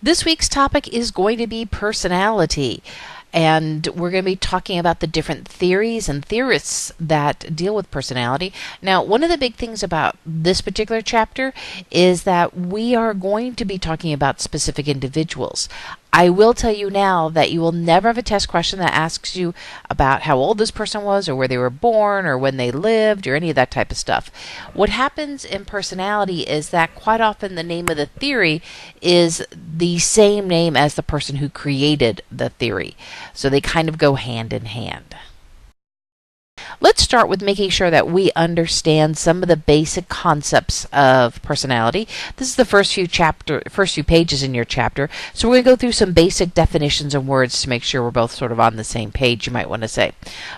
This week's topic is going to be personality, and we're going to be talking about the different theories and theorists that deal with personality. Now, one of the big things about this particular chapter is that we are going to be talking about specific individuals. I will tell you now that you will never have a test question that asks you about how old this person was or where they were born or when they lived or any of that type of stuff. What happens in personality is that quite often the name of the theory is the same name as the person who created the theory. So they kind of go hand in hand. Let's start with making sure that we understand some of the basic concepts of personality. This is the first few pages in your chapter, so we're going to go through some basic definitions and words to make sure we're both sort of on the same page, you might want to say.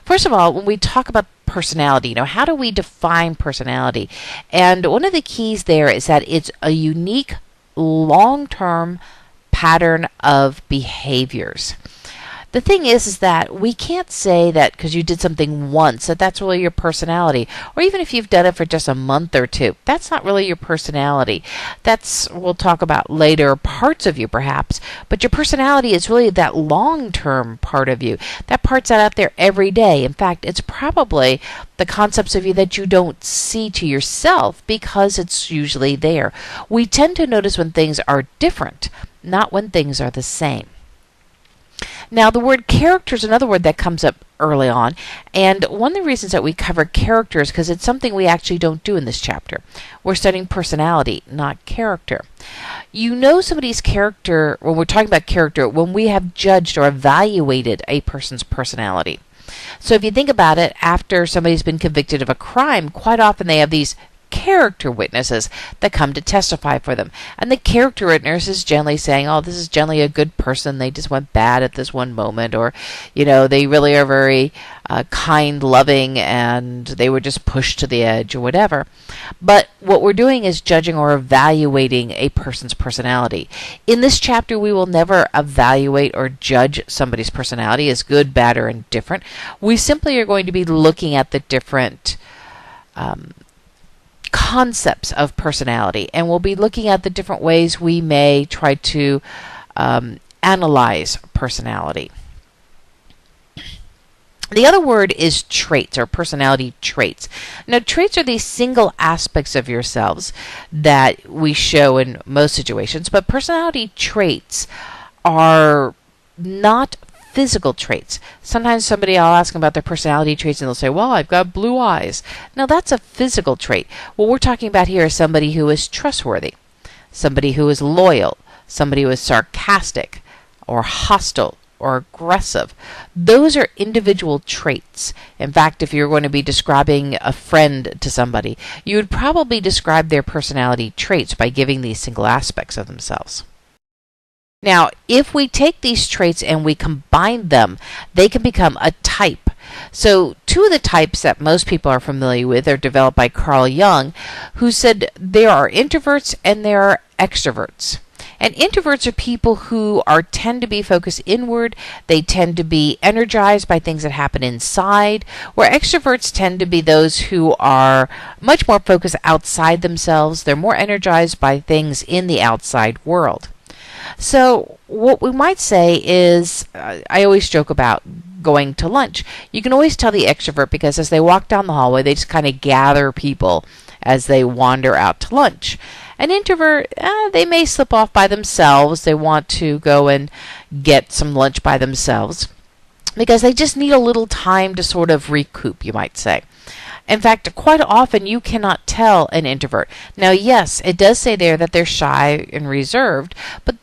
First of all, when we talk about personality, how do we define personality? And one of the keys there is that it's a unique long-term pattern of behaviors. The thing is that we can't say that because you did something once that's really your personality, or even if you've done it for just a month or two, that's not really your personality. We'll talk about later, parts of you perhaps, but your personality is really that long-term part of you. That part's out there every day. In fact, it's probably the concepts of you that you don't see to yourself because it's usually there. We tend to notice when things are different, not when things are the same. Now, the word character is another word that comes up early on, and one of the reasons that we cover character is because it's something we actually don't do in this chapter. We're studying personality, not character. You know somebody's character, when we're talking about character, when we have judged or evaluated a person's personality. So if you think about it, after somebody's been convicted of a crime, quite often they have these character witnesses that come to testify for them. And the character witness is generally saying, oh, this is generally a good person. They just went bad at this one moment. Or, they really are very kind, loving, and they were just pushed to the edge or whatever. But what we're doing is judging or evaluating a person's personality. In this chapter, we will never evaluate or judge somebody's personality as good, bad, or indifferent. We simply are going to be looking at the different concepts of personality, and we'll be looking at the different ways we may try to analyze personality. The other word is traits, or personality traits. Now, traits are these single aspects of yourselves that we show in most situations, but personality traits are not physical traits. Sometimes I'll ask them about their personality traits and they'll say, well, I've got blue eyes. Now, that's a physical trait. What we're talking about here is somebody who is trustworthy, somebody who is loyal, somebody who is sarcastic or hostile or aggressive. Those are individual traits. In fact, if you're going to be describing a friend to somebody, you would probably describe their personality traits by giving these single aspects of themselves. Now, if we take these traits and we combine them, they can become a type. So, two of the types that most people are familiar with are developed by Carl Jung, who said there are introverts and there are extroverts. And introverts are people who tend to be focused inward. They tend to be energized by things that happen inside, where extroverts tend to be those who are much more focused outside themselves. They're more energized by things in the outside world. So what we might say is, I always joke about going to lunch. You can always tell the extrovert because as they walk down the hallway, they just kind of gather people as they wander out to lunch. An introvert, they may slip off by themselves. They want to go and get some lunch by themselves because they just need a little time to sort of recoup, you might say. In fact, quite often you cannot tell an introvert. Now, yes, it does say there that they're shy and reserved, but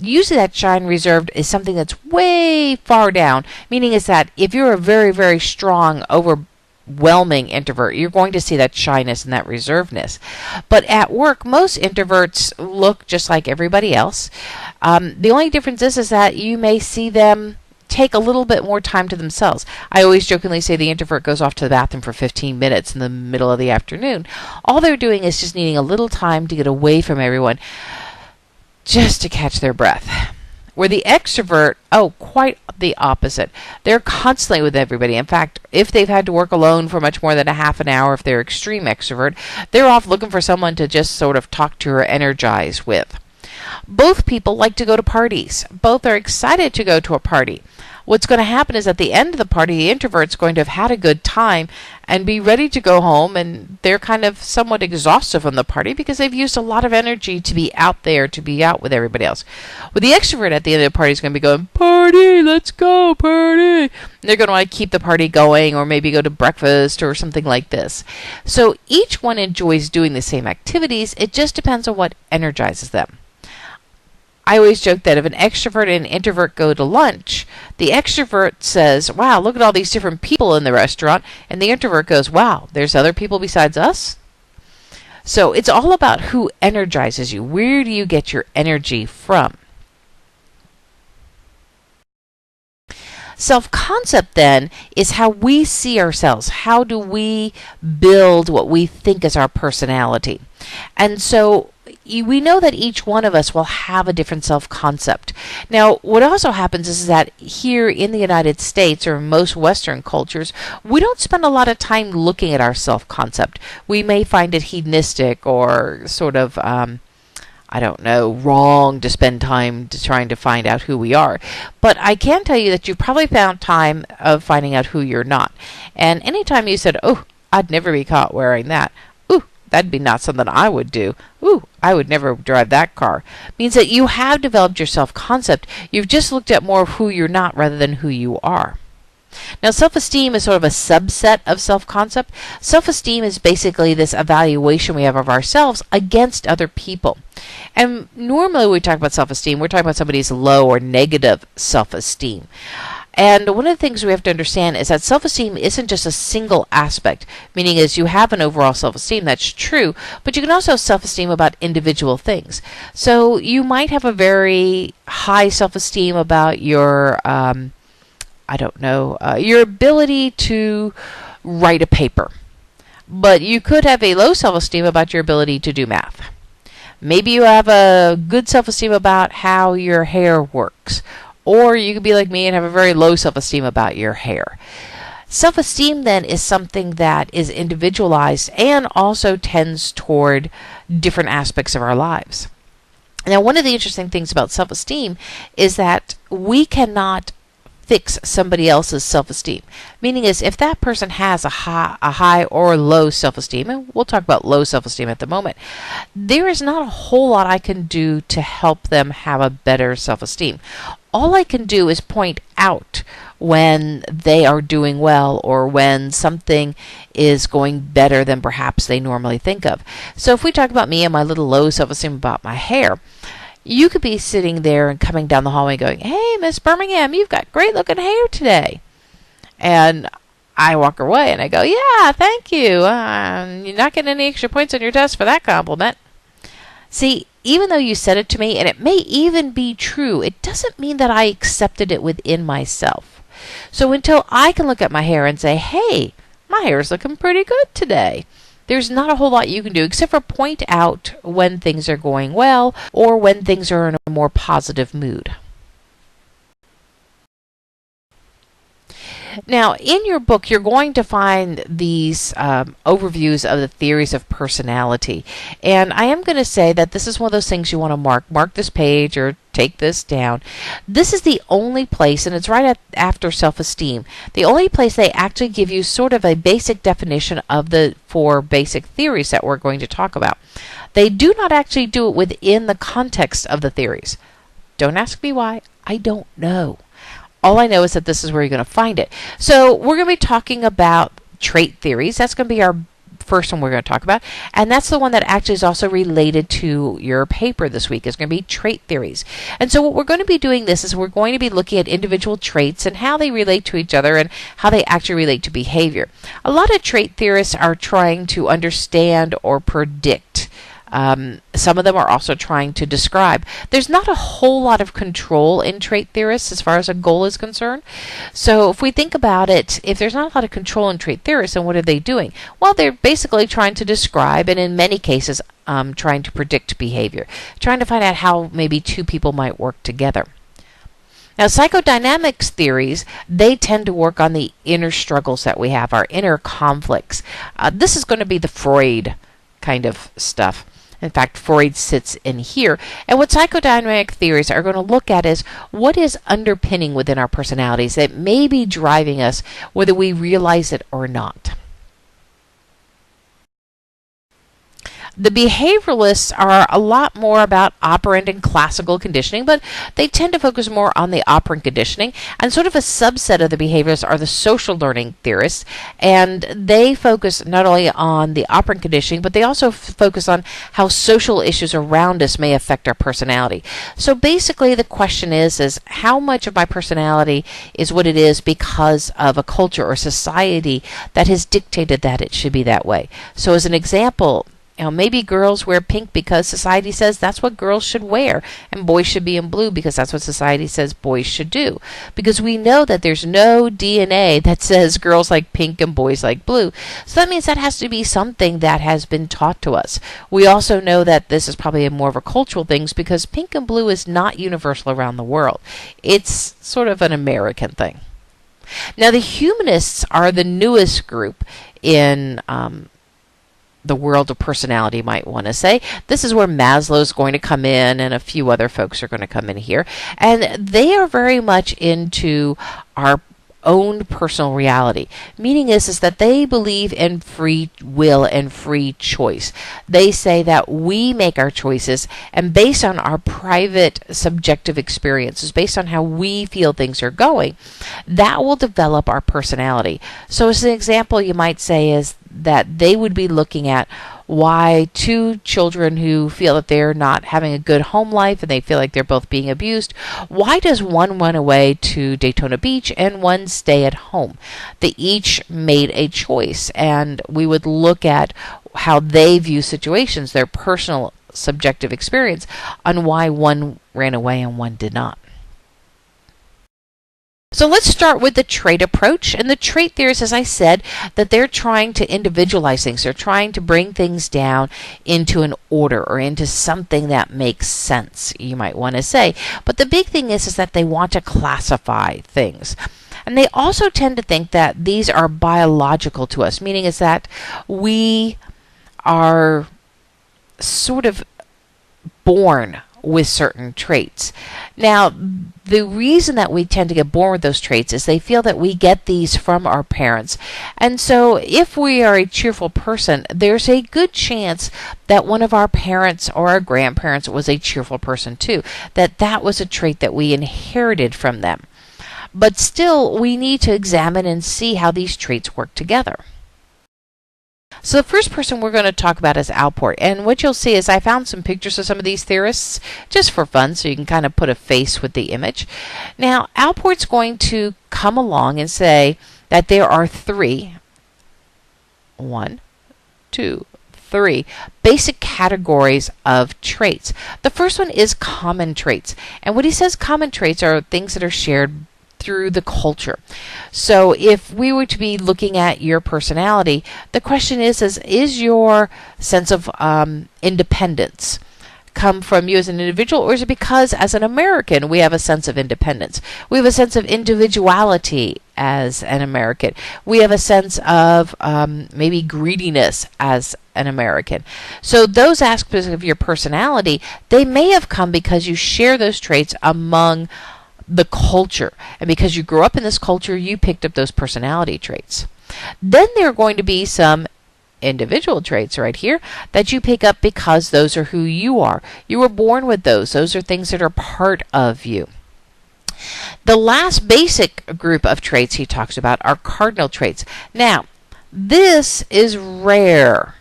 usually that shy and reserved is something that's way far down, meaning is that if you're a very, very strong, overwhelming introvert, you're going to see that shyness and that reservedness. But at work, most introverts look just like everybody else. The only difference is that you may see them take a little bit more time to themselves. I always jokingly say the introvert goes off to the bathroom for 15 minutes in the middle of the afternoon. All they're doing is just needing a little time to get away from everyone, just to catch their breath. Where the extrovert, quite the opposite. They're constantly with everybody. In fact, if they've had to work alone for much more than a half an hour, if they're extreme extrovert, they're off looking for someone to just sort of talk to or energize with. Both people like to go to parties. Both are excited to go to a party. What's going to happen is at the end of the party, the introvert's going to have had a good time and be ready to go home, and they're kind of somewhat exhausted from the party because they've used a lot of energy to be out there, to be out with everybody else. Well, the extrovert at the end of the party is going to be going, party, let's go, party. And they're going to want to keep the party going, or maybe go to breakfast or something like this. So each one enjoys doing the same activities. It just depends on what energizes them. I always joke that if an extrovert and an introvert go to lunch, the extrovert says, wow, look at all these different people in the restaurant, and the introvert goes, wow, there's other people besides us? So it's all about who energizes you. Where do you get your energy from? Self-concept, then, is how we see ourselves. How do we build what we think is our personality? And so we know that each one of us will have a different self-concept. Now, what also happens is that here in the United States, or most Western cultures, we don't spend a lot of time looking at our self-concept. We may find it hedonistic or sort of I don't know, wrong to spend time trying to find out who we are. But I can tell you that you've probably found time of finding out who you're not. And anytime you said, oh, I'd never be caught wearing that. Ooh, that'd be not something I would do. Ooh, I would never drive that car. Means that you have developed your self-concept. You've just looked at more of who you're not rather than who you are. Now, self-esteem is sort of a subset of self-concept. Self-esteem is basically this evaluation we have of ourselves against other people. And normally when we talk about self-esteem, we're talking about somebody's low or negative self-esteem. And one of the things we have to understand is that self-esteem isn't just a single aspect, meaning is you have an overall self-esteem, that's true, but you can also have self-esteem about individual things. So you might have a very high self-esteem about your your ability to write a paper. But you could have a low self-esteem about your ability to do math. Maybe you have a good self-esteem about how your hair works. Or you could be like me and have a very low self-esteem about your hair. Self-esteem then is something that is individualized and also tends toward different aspects of our lives. Now, one of the interesting things about self-esteem is that we cannot fix somebody else's self-esteem. Meaning is if that person has a high or low self-esteem, and we'll talk about low self-esteem at the moment, there is not a whole lot I can do to help them have a better self-esteem. All I can do is point out when they are doing well or when something is going better than perhaps they normally think of. So if we talk about me and my little low self-esteem about my hair, you could be sitting there and coming down the hallway going, hey, Miss Birmingham, you've got great looking hair today. And I walk away and I go, yeah, thank you. You're not getting any extra points on your test for that compliment. See, even though you said it to me, and it may even be true, it doesn't mean that I accepted it within myself. So until I can look at my hair and say, hey, my hair is looking pretty good today, there's not a whole lot you can do except for point out when things are going well or when things are in a more positive mood. Now, in your book, you're going to find these overviews of the theories of personality. And I am going to say that this is one of those things you want to mark. Mark this page or take this down. This is the only place, and it's right after self-esteem, the only place they actually give you sort of a basic definition of the 4 basic theories that we're going to talk about. They do not actually do it within the context of the theories. Don't ask me why. I don't know. All I know is that this is where you're going to find it. So we're going to be talking about trait theories. That's going to be our first one we're going to talk about. And that's the one that actually is also related to your paper this week. It's going to be trait theories. And so what we're going to be doing this is we're going to be looking at individual traits and how they relate to each other and how they actually relate to behavior. A lot of trait theorists are trying to understand or predict. Some of them are also trying to describe. There's not a whole lot of control in trait theorists as far as a goal is concerned. So if we think about it, if there's not a lot of control in trait theorists, then what are they doing? Well, they're basically trying to describe, and in many cases, trying to predict behavior, trying to find out how maybe 2 people might work together. Now, psychodynamics theories, they tend to work on the inner struggles that we have, our inner conflicts. This is going to be the Freud kind of stuff. In fact, Freud sits in here. And what psychodynamic theories are going to look at is what is underpinning within our personalities that may be driving us, whether we realize it or not. The behavioralists are a lot more about operant and classical conditioning, but they tend to focus more on the operant conditioning. And sort of a subset of the behaviorists are the social learning theorists, and they focus not only on the operant conditioning, but they also focus on how social issues around us may affect our personality. So basically the question is how much of my personality is what it is because of a culture or society that has dictated that it should be that way. So as an example, maybe girls wear pink because society says that's what girls should wear, and boys should be in blue because that's what society says boys should do. Because we know that there's no DNA that says girls like pink and boys like blue. So that means that has to be something that has been taught to us. We also know that this is probably more of a cultural thing because pink and blue is not universal around the world. It's sort of an American thing. Now, the humanists are the newest group in the world of personality, you might want to say. This is where Maslow's going to come in, and a few other folks are going to come in here. And they are very much into our own personal reality. Meaning is that they believe in free will and free choice. They say that we make our choices, and based on our private subjective experiences, based on how we feel things are going, that will develop our personality. So as an example, you might say is that they would be looking at why two children who feel that they're not having a good home life and they feel like they're both being abused, why does one run away to Daytona Beach and one stay at home? They each made a choice, and we would look at how they view situations, their personal subjective experience, on why one ran away and one did not. So let's start with the trait approach. And the trait theorists, as I said, that they're trying to individualize things. They're trying to bring things down into an order or into something that makes sense, you might want to say. But the big thing is that they want to classify things. And they also tend to think that these are biological to us, meaning is that we are sort of born with certain traits. Now, the reason that we tend to get born with those traits is they feel that we get these from our parents. And so if we are a cheerful person, there's a good chance that one of our parents or our grandparents was a cheerful person too, that was a trait that we inherited from them. But still, we need to examine and see how these traits work together. So the first person we're going to talk about is Alport. And what you'll see is I found some pictures of some of these theorists just for fun, so you can kind of put a face with the image. Now, Alport's going to come along and say that there are three basic categories of traits. The first one is common traits. And what he says common traits are things that are shared through the culture. So if we were to be looking at your personality, the question is your sense of independence come from you as an individual, or is it because as an American we have a sense of independence? We have a sense of individuality as an American. We have a sense of maybe greediness as an American. So those aspects of your personality, they may have come because you share those traits among the culture, and because you grew up in this culture, you picked up those personality traits. Then there are going to be some individual traits right here that you pick up because those are who you are. You were born with those. Those are things that are part of you. The last basic group of traits he talks about are cardinal traits. Now, this is rare.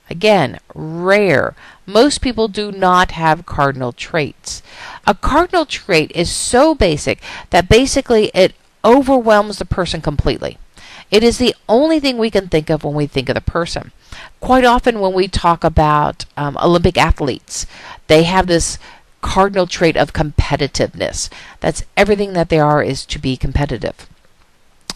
Again, rare. Most people do not have cardinal traits. A cardinal trait is so basic that basically it overwhelms the person completely. It is the only thing we can think of when we think of the person. Quite often when we talk about Olympic athletes, they have this cardinal trait of competitiveness. That's everything that they are, is to be competitive.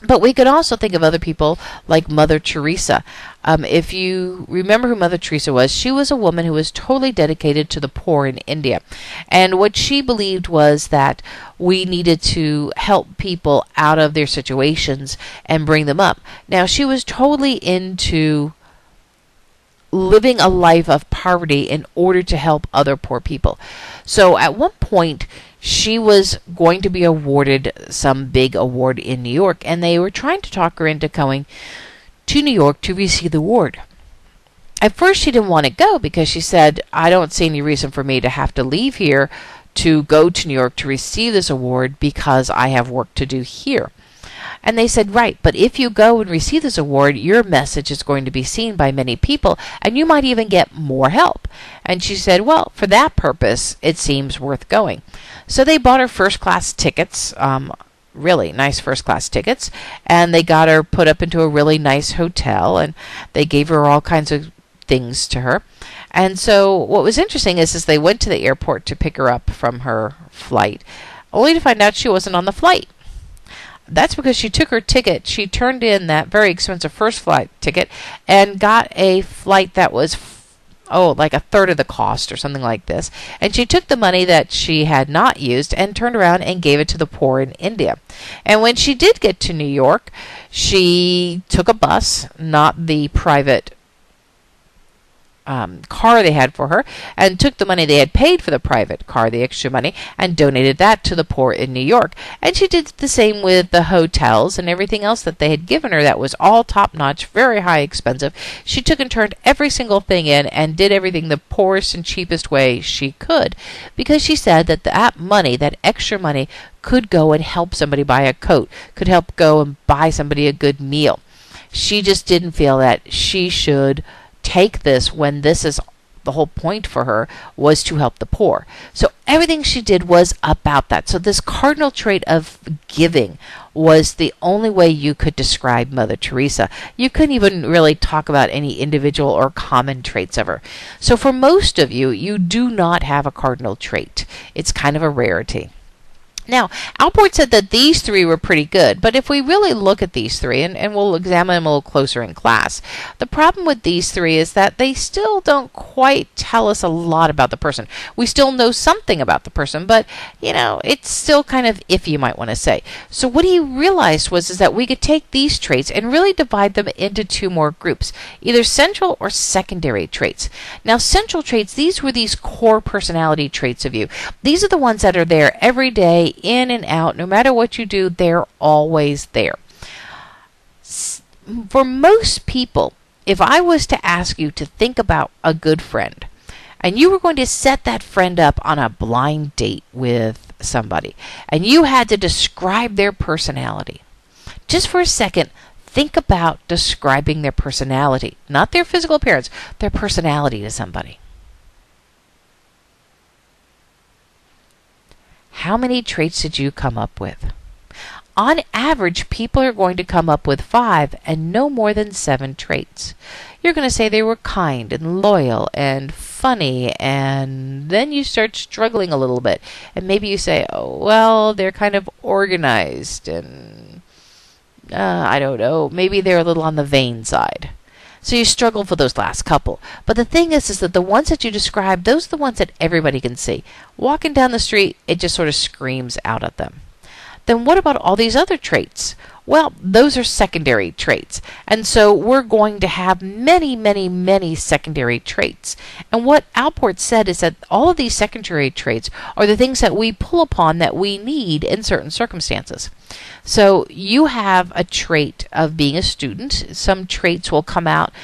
But we could also think of other people like Mother Teresa. If you remember who Mother Teresa was, she was a woman who was totally dedicated to the poor in India. And what she believed was that we needed to help people out of their situations and bring them up. Now, she was totally into living a life of poverty in order to help other poor people. So at one point, she was going to be awarded some big award in New York, and they were trying to talk her into going to New York to receive the award. At first, she didn't want to go because she said, I don't see any reason for me to have to leave here to go to New York to receive this award because I have work to do here. And they said, right, but if you go and receive this award, your message is going to be seen by many people, and you might even get more help. And she said, well, for that purpose, it seems worth going. So they bought her first-class tickets, really nice first-class tickets, and they got her put up into a really nice hotel, and they gave her all kinds of things to her. And so what was interesting is they went to the airport to pick her up from her flight, only to find out she wasn't on the flight. That's because she took her ticket. She turned in that very expensive first flight ticket and got a flight that was, like a third of the cost or something like this. And she took the money that she had not used and turned around and gave it to the poor in India. And when she did get to New York, she took a bus, not the private car they had for her, and took the money they had paid for the private car, the extra money, and donated that to the poor in New York. And she did the same with the hotels and everything else that they had given her that was all top-notch, very high expensive. She took and turned every single thing in and did everything the poorest and cheapest way she could, because she said that that money, that extra money, could go and help somebody buy a coat, could help go and buy somebody a good meal. She just didn't feel that she should take this when this is the whole point for her was to help the poor. So everything she did was about that. So this cardinal trait of giving was the only way you could describe Mother Teresa. You couldn't even really talk about any individual or common traits of her. So for most of you, you do not have a cardinal trait. It's kind of a rarity. Now, Alport said that these three were pretty good, but if we really look at these three, and we'll examine them a little closer in class, the problem with these three is that they still don't quite tell us a lot about the person. We still know something about the person, but, it's still kind of iffy, you might want to say. So what he realized was that we could take these traits and really divide them into two more groups, either central or secondary traits. Now, central traits, these were these core personality traits of you. These are the ones that are there every day, in and out, no matter what you do, they're always there. For most people, if I was to ask you to think about a good friend, and you were going to set that friend up on a blind date with somebody, and you had to describe their personality, just for a second, think about describing their personality, not their physical appearance, their personality to somebody. How many traits did you come up with? On average, people are going to come up with 5 and no more than 7 traits. You're going to say they were kind and loyal and funny, and then you start struggling a little bit. And maybe you say, oh, well, they're kind of organized and, I don't know, maybe they're a little on the vain side. So you struggle for those last couple. But the thing is that the ones that you describe, those are the ones that everybody can see. Walking down the street, it just sort of screams out at them. Then what about all these other traits? Well, those are secondary traits. And so we're going to have many, many, many secondary traits. And what Alport said is that all of these secondary traits are the things that we pull upon that we need in certain circumstances. So you have a trait of being a student. Some traits will come out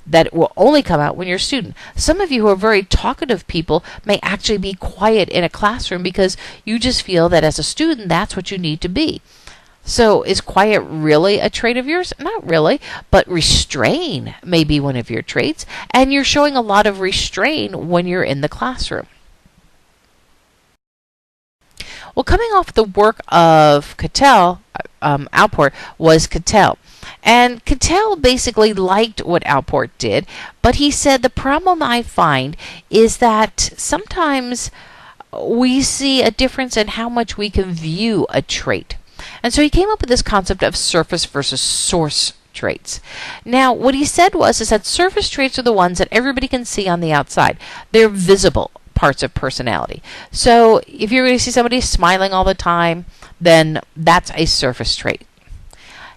that will only come out when you're a student. Some of you who are very talkative people may actually be quiet in a classroom because you just feel that as a student, that's what you need to be. So is quiet really a trait of yours? Not really, but restrain may be one of your traits, and you're showing a lot of restraint when you're in the classroom. Well, coming off the work of Cattell, Alport was Cattell. And Cattell basically liked what Alport did, but he said the problem I find is that sometimes we see a difference in how much we can view a trait. And so he came up with this concept of surface versus source traits. Now, what he said is that surface traits are the ones that everybody can see on the outside. They're visible parts of personality. So if you're going to see somebody smiling all the time, then that's a surface trait.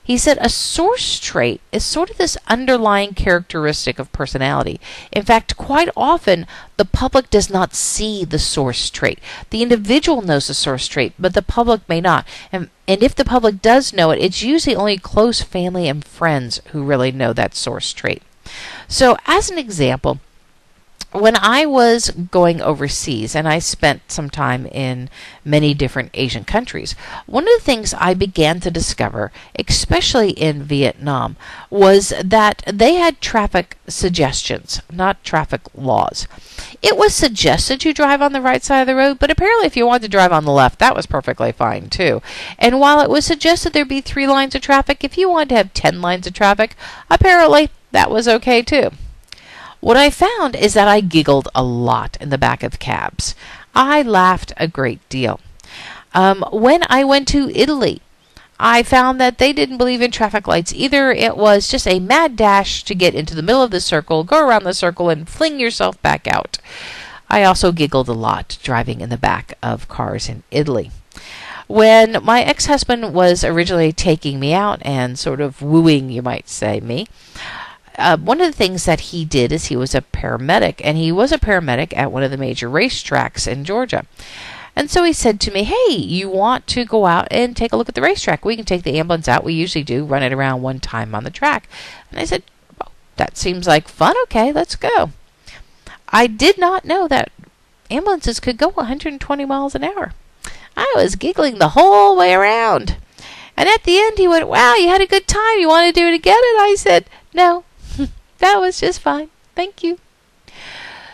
He said a source trait is sort of this underlying characteristic of personality. In fact, quite often the public does not see the source trait. The individual knows the source trait, but the public may not. And if the public does know it, it's usually only close family and friends who really know that source trait. So as an example, when I was going overseas, and I spent some time in many different Asian countries, one of the things I began to discover, especially in Vietnam, was that they had traffic suggestions, not traffic laws. It was suggested you drive on the right side of the road, but apparently if you wanted to drive on the left, that was perfectly fine too. And while it was suggested there be 3 lines of traffic, if you wanted to have 10 lines of traffic, apparently that was okay too. What I found is that I giggled a lot in the back of cabs. I laughed a great deal. When I went to Italy, I found that they didn't believe in traffic lights either. It was just a mad dash to get into the middle of the circle, go around the circle, and fling yourself back out. I also giggled a lot driving in the back of cars in Italy. When my ex-husband was originally taking me out and sort of wooing, you might say, me, one of the things that he did is he was a paramedic, and he was a paramedic at one of the major racetracks in Georgia. And so he said to me, hey, you want to go out and take a look at the racetrack? We can take the ambulance out. We usually do run it around one time on the track. And I said, oh, that seems like fun. Okay, let's go. I did not know that ambulances could go 120 miles an hour. I was giggling the whole way around. And at the end, he went, wow, you had a good time. You want to do it again? And I said, no. That was just fine. Thank you.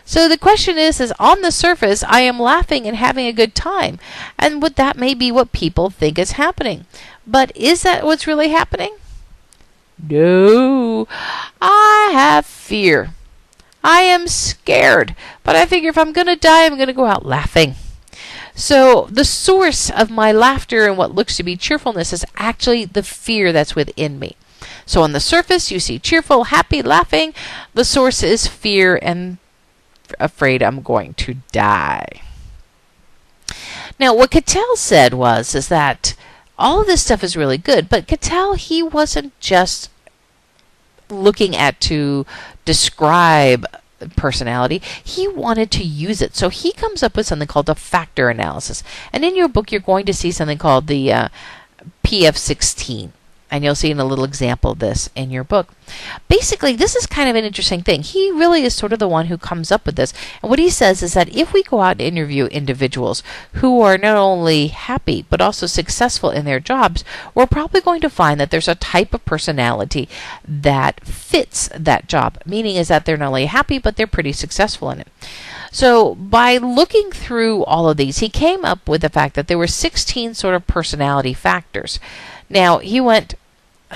So the question is on the surface, I am laughing and having a good time. And that may be what people think is happening. But is that what's really happening? No. I have fear. I am scared. But I figure if I'm going to die, I'm going to go out laughing. So the source of my laughter and what looks to be cheerfulness is actually the fear that's within me. So on the surface, you see cheerful, happy, laughing. The source is fear and afraid I'm going to die. Now, what Cattell said is that all of this stuff is really good, but Cattell, he wasn't just looking at to describe personality. He wanted to use it. So he comes up with something called a factor analysis. And in your book, you're going to see something called the PF16. And you'll see a little example of this in your book. Basically, this is kind of an interesting thing. He really is sort of the one who comes up with this. And what he says is that if we go out and interview individuals who are not only happy but also successful in their jobs, we're probably going to find that there's a type of personality that fits that job. Meaning is that they're not only happy, but they're pretty successful in it. So by looking through all of these, he came up with the fact that there were 16 sort of personality factors. Now, he went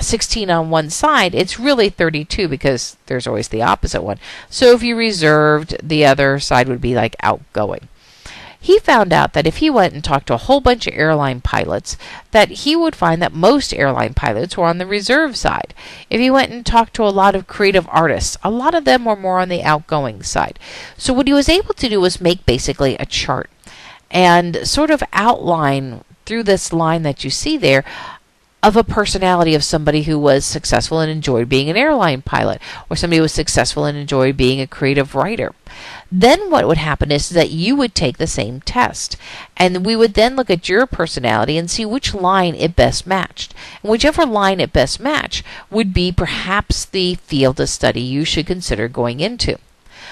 16 on one side. It's really 32 because there's always the opposite one. So if you reserved, the other side would be like outgoing. He found out that if he went and talked to a whole bunch of airline pilots, that he would find that most airline pilots were on the reserve side. If he went and talked to a lot of creative artists, a lot of them were more on the outgoing side. So what he was able to do was make basically a chart and sort of outline through this line that you see there of a personality of somebody who was successful and enjoyed being an airline pilot, or somebody who was successful and enjoyed being a creative writer. Then what would happen is that you would take the same test, and we would then look at your personality and see which line it best matched. And whichever line it best matched would be perhaps the field of study you should consider going into.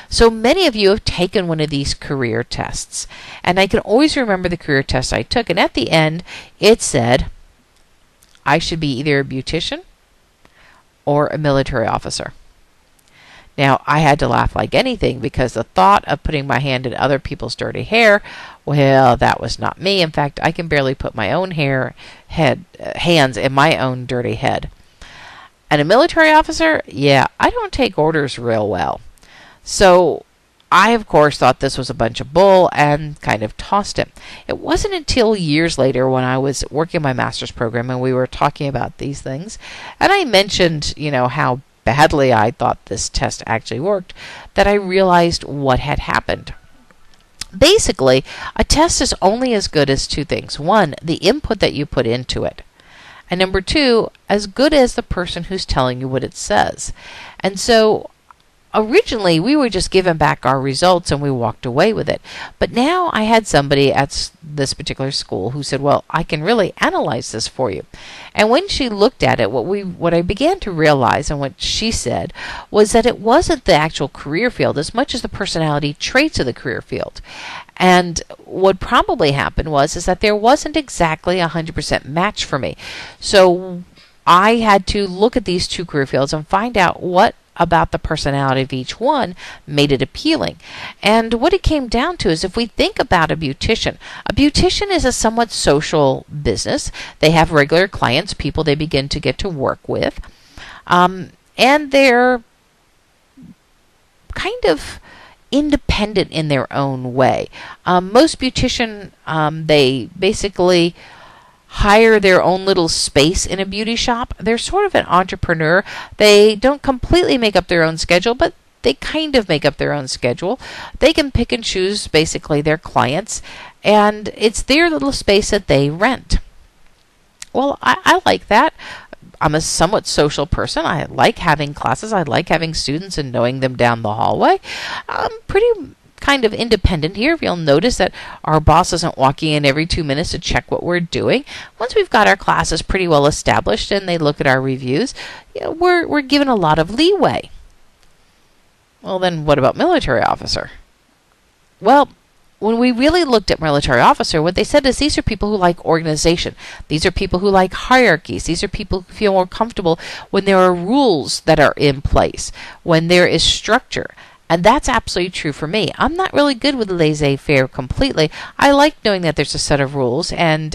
So many of you have taken one of these career tests, and I can always remember the career test I took, and at the end it said I should be either a beautician or a military officer. Now, I had to laugh like anything because the thought of putting my hand in other people's dirty hair, well, that was not me. In fact, I can barely put my own hands in my own dirty head. And a military officer, yeah, I don't take orders real well. So I, of course, thought this was a bunch of bull and kind of tossed it. It wasn't until years later when I was working my master's program and we were talking about these things, and I mentioned, how badly I thought this test actually worked, that I realized what had happened. Basically, a test is only as good as two things. One, the input that you put into it, And number two, as good as the person who's telling you what it says. And so originally, we were just given back our results and we walked away with it. But now I had somebody at this particular school who said, well, I can really analyze this for you. And when she looked at it, what I began to realize and what she said was that it wasn't the actual career field as much as the personality traits of the career field. And what probably happened is that there wasn't exactly a 100% match for me. So I had to look at these two career fields and find out what about the personality of each one made it appealing. And what it came down to is if we think about a beautician is a somewhat social business. They have regular clients, people they begin to get to work with. And they're kind of independent in their own way. Most beautician, they basically hire their own little space in a beauty shop. They're sort of an entrepreneur. They don't completely make up their own schedule, but they kind of make up their own schedule. They can pick and choose basically their clients, and it's their little space that they rent. Well, I like that. I'm a somewhat social person. I like having classes. I like having students and knowing them down the hallway. I'm pretty kind of independent here. You'll notice that our boss isn't walking in every 2 minutes to check what we're doing. Once we've got our classes pretty well established and they look at our reviews, we're given a lot of leeway. Well, then what about military officer? Well, when we really looked at military officer, what they said is these are people who like organization. These are people who like hierarchies. These are people who feel more comfortable when there are rules that are in place, when there is structure. And that's absolutely true for me. I'm not really good with laissez-faire completely. I like knowing that there's a set of rules and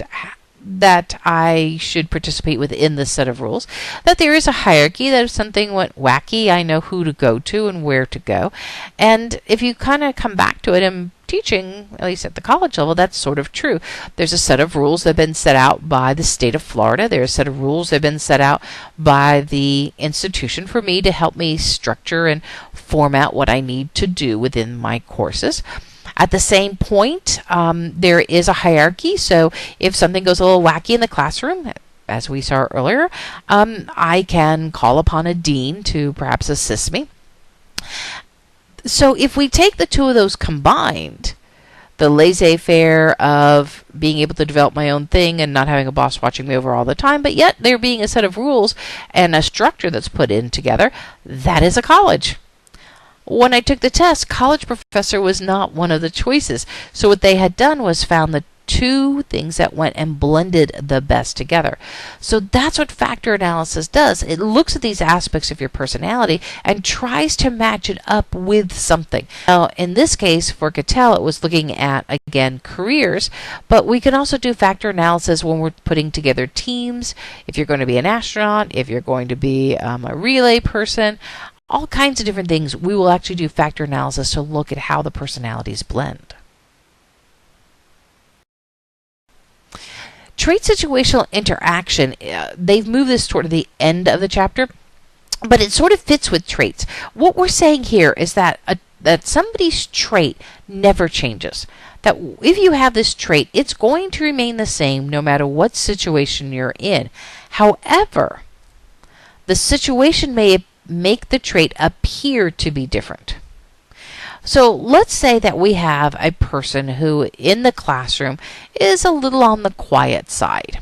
that I should participate within the set of rules, that there is a hierarchy, that if something went wacky, I know who to go to and where to go. And if you kind of come back to it in teaching, at least at the college level, that's sort of true. There's a set of rules that have been set out by the state of Florida. There's a set of rules that have been set out by the institution for me to help me structure and format what I need to do within my courses. At the same point, there is a hierarchy. So if something goes a little wacky in the classroom, as we saw earlier, I can call upon a dean to perhaps assist me. So if we take the two of those combined, the laissez-faire of being able to develop my own thing and not having a boss watching me over all the time, but yet there being a set of rules and a structure that's put in together, that is a college. When I took the test, college professor was not one of the choices. So what they had done was found the two things that went and blended the best together. So that's what factor analysis does. It looks at these aspects of your personality and tries to match it up with something. Now, in this case, for Cattell, it was looking at, again, careers, but we can also do factor analysis when we're putting together teams. If you're going to be an astronaut, if you're going to be a relay person, all kinds of different things, we will actually do factor analysis to look at how the personalities blend. Trait situational interaction, they've moved this toward the end of the chapter, but it sort of fits with traits. What we're saying here is that that somebody's trait never changes. That if you have this trait, it's going to remain the same no matter what situation you're in. However, the situation may make the trait appear to be different. So let's say that we have a person who in the classroom is a little on the quiet side.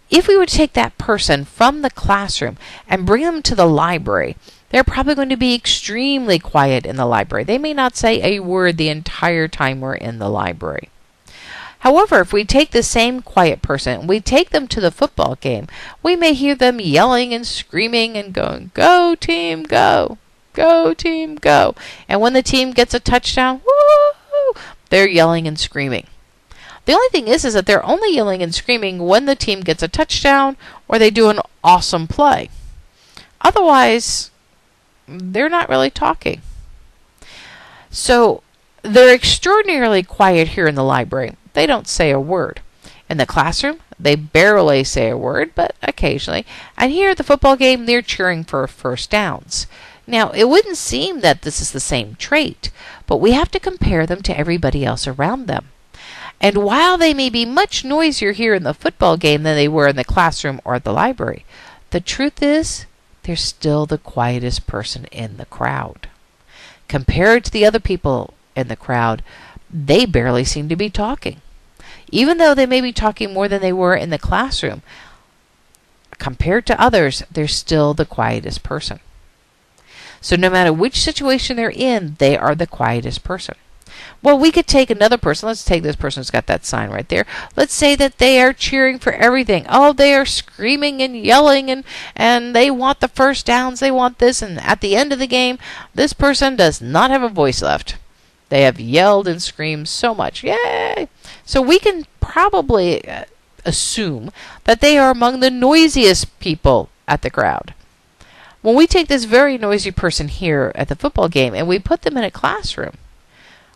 If we would take that person from the classroom and bring them to the library, they're probably going to be extremely quiet in the library. They may not say a word the entire time we're in the library. However, if we take the same quiet person and we take them to the football game, we may hear them yelling and screaming and going, "Go team, go! Go team, go!" And when the team gets a touchdown, woo! They're yelling and screaming. The only thing is that they're only yelling and screaming when the team gets a touchdown or they do an awesome play. Otherwise, they're not really talking. So they're extraordinarily quiet here in the library. They don't say a word. In the classroom, they barely say a word, but occasionally. And here at the football game, they're cheering for first downs. Now, it wouldn't seem that this is the same trait, but we have to compare them to everybody else around them. And while they may be much noisier here in the football game than they were in the classroom or at the library, the truth is they're still the quietest person in the crowd. Compared to the other people in the crowd, they barely seem to be talking. Even though they may be talking more than they were in the classroom, compared to others, they're still the quietest person. So no matter which situation they're in, they are the quietest person. Well, we could take another person. Let's take this person who's got that sign right there. Let's say that they are cheering for everything. Oh, they are screaming and yelling and they want the first downs. They want this. And at the end of the game, this person does not have a voice left. They have yelled and screamed so much. Yay! So we can probably assume that they are among the noisiest people at the crowd. When we take this very noisy person here at the football game and we put them in a classroom,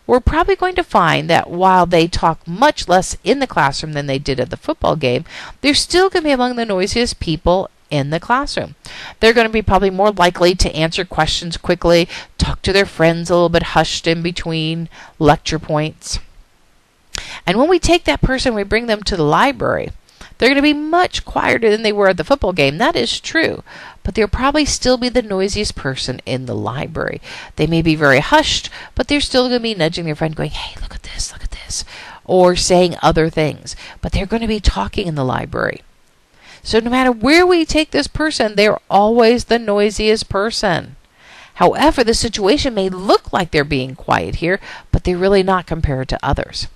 we're probably going to find that while they talk much less in the classroom than they did at the football game, they're still going to be among the noisiest people in the classroom. They're going to be probably more likely to answer questions quickly, talk to their friends a little bit hushed in between lecture points. And when we take that person, we bring them to the library, they're going to be much quieter than they were at the football game. That is true. But they'll probably still be the noisiest person in the library. They may be very hushed, but they're still going to be nudging their friend going, hey, look at this, or saying other things. But they're going to be talking in the library. So no matter where we take this person, they're always the noisiest person. However, the situation may look like they're being quiet here, but they're really not compared to others.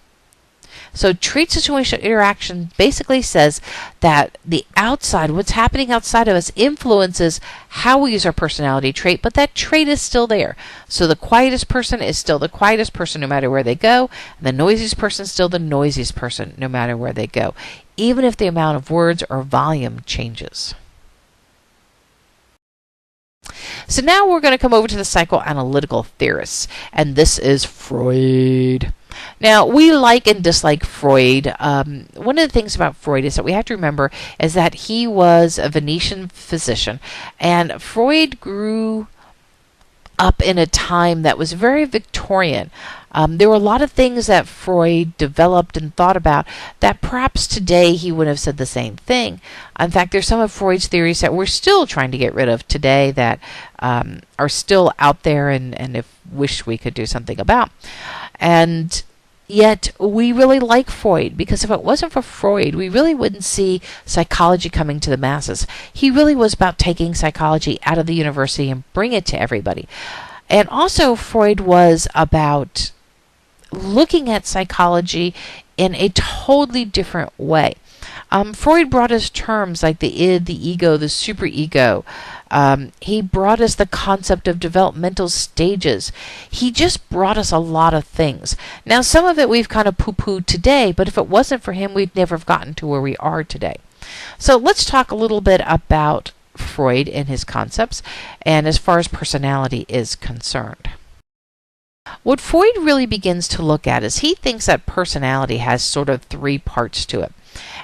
So trait situation interaction basically says that the outside, what's happening outside of us, influences how we use our personality trait, but that trait is still there. So the quietest person is still the quietest person no matter where they go, and the noisiest person is still the noisiest person no matter where they go, even if the amount of words or volume changes. So now we're going to come over to the psychoanalytical theorists, and this is Freud. Now, we like and dislike Freud. One of the things about Freud is that we have to remember is that he was a Venetian physician, and Freud grew up in a time that was very Victorian. There were a lot of things that Freud developed and thought about that perhaps today he would have said the same thing. In fact, there's some of Freud's theories that we're still trying to get rid of today that are still out there and if wish we could do something about. And yet we really like Freud, because if it wasn't for Freud, we really wouldn't see psychology coming to the masses. He really was about taking psychology out of the university and bring it to everybody. And also Freud was about looking at psychology in a totally different way. Freud brought us terms like the id, the ego, the superego. He brought us the concept of developmental stages. He just brought us a lot of things. Now, some of it we've kind of poo-pooed today, but if it wasn't for him, we'd never have gotten to where we are today. So let's talk a little bit about Freud and his concepts, and as far as personality is concerned. What Freud really begins to look at is he thinks that personality has sort of three parts to it.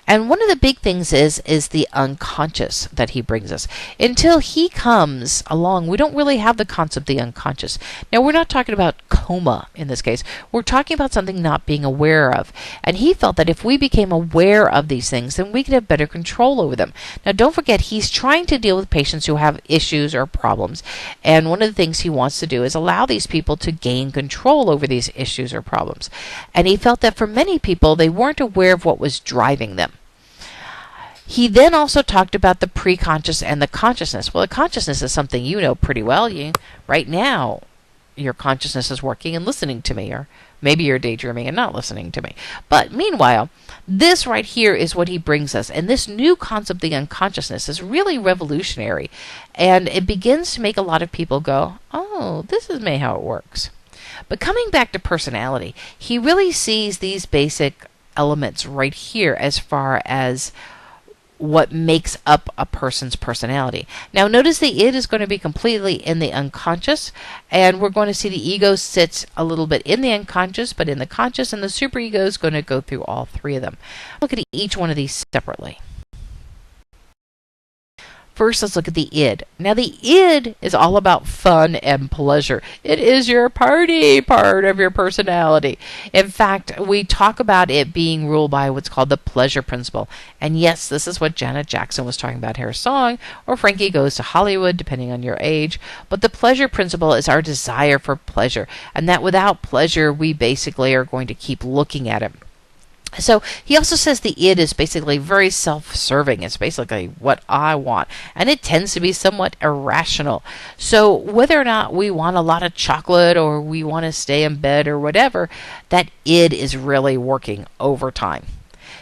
And one of the big things is the unconscious that he brings us. Until he comes along, we don't really have the concept of the unconscious. Now, we're not talking about coma in this case. We're talking about something not being aware of. And he felt that if we became aware of these things, then we could have better control over them. Now, don't forget, he's trying to deal with patients who have issues or problems. And one of the things he wants to do is allow these people to gain control over these issues or problems. And he felt that for many people, they weren't aware of what was driving them. He then also talked about the preconscious and the consciousness. Well, the consciousness is something you know pretty well. Right now, your consciousness is working and listening to me, or maybe you're daydreaming and not listening to me. But meanwhile, this right here is what he brings us. And this new concept of the unconsciousness is really revolutionary. And it begins to make a lot of people go, oh, this is maybe how it works. But coming back to personality, he really sees these basic elements right here as far as what makes up a person's personality. Now, notice the id is going to be completely in the unconscious, and we're going to see the ego sits a little bit in the unconscious, but in the conscious, and the superego is going to go through all three of them. Look at each one of these separately. First, let's look at the id. Now, the id is all about fun and pleasure. It is your party part of your personality. In fact, we talk about it being ruled by what's called the pleasure principle. And yes, this is what Janet Jackson was talking about in her song, or Frankie Goes to Hollywood, depending on your age. But the pleasure principle is our desire for pleasure, and that without pleasure, we basically are going to keep looking at it. So he also says the id is basically very self-serving. It's basically what I want. And it tends to be somewhat irrational. So whether or not we want a lot of chocolate or we want to stay in bed or whatever, that id is really working overtime.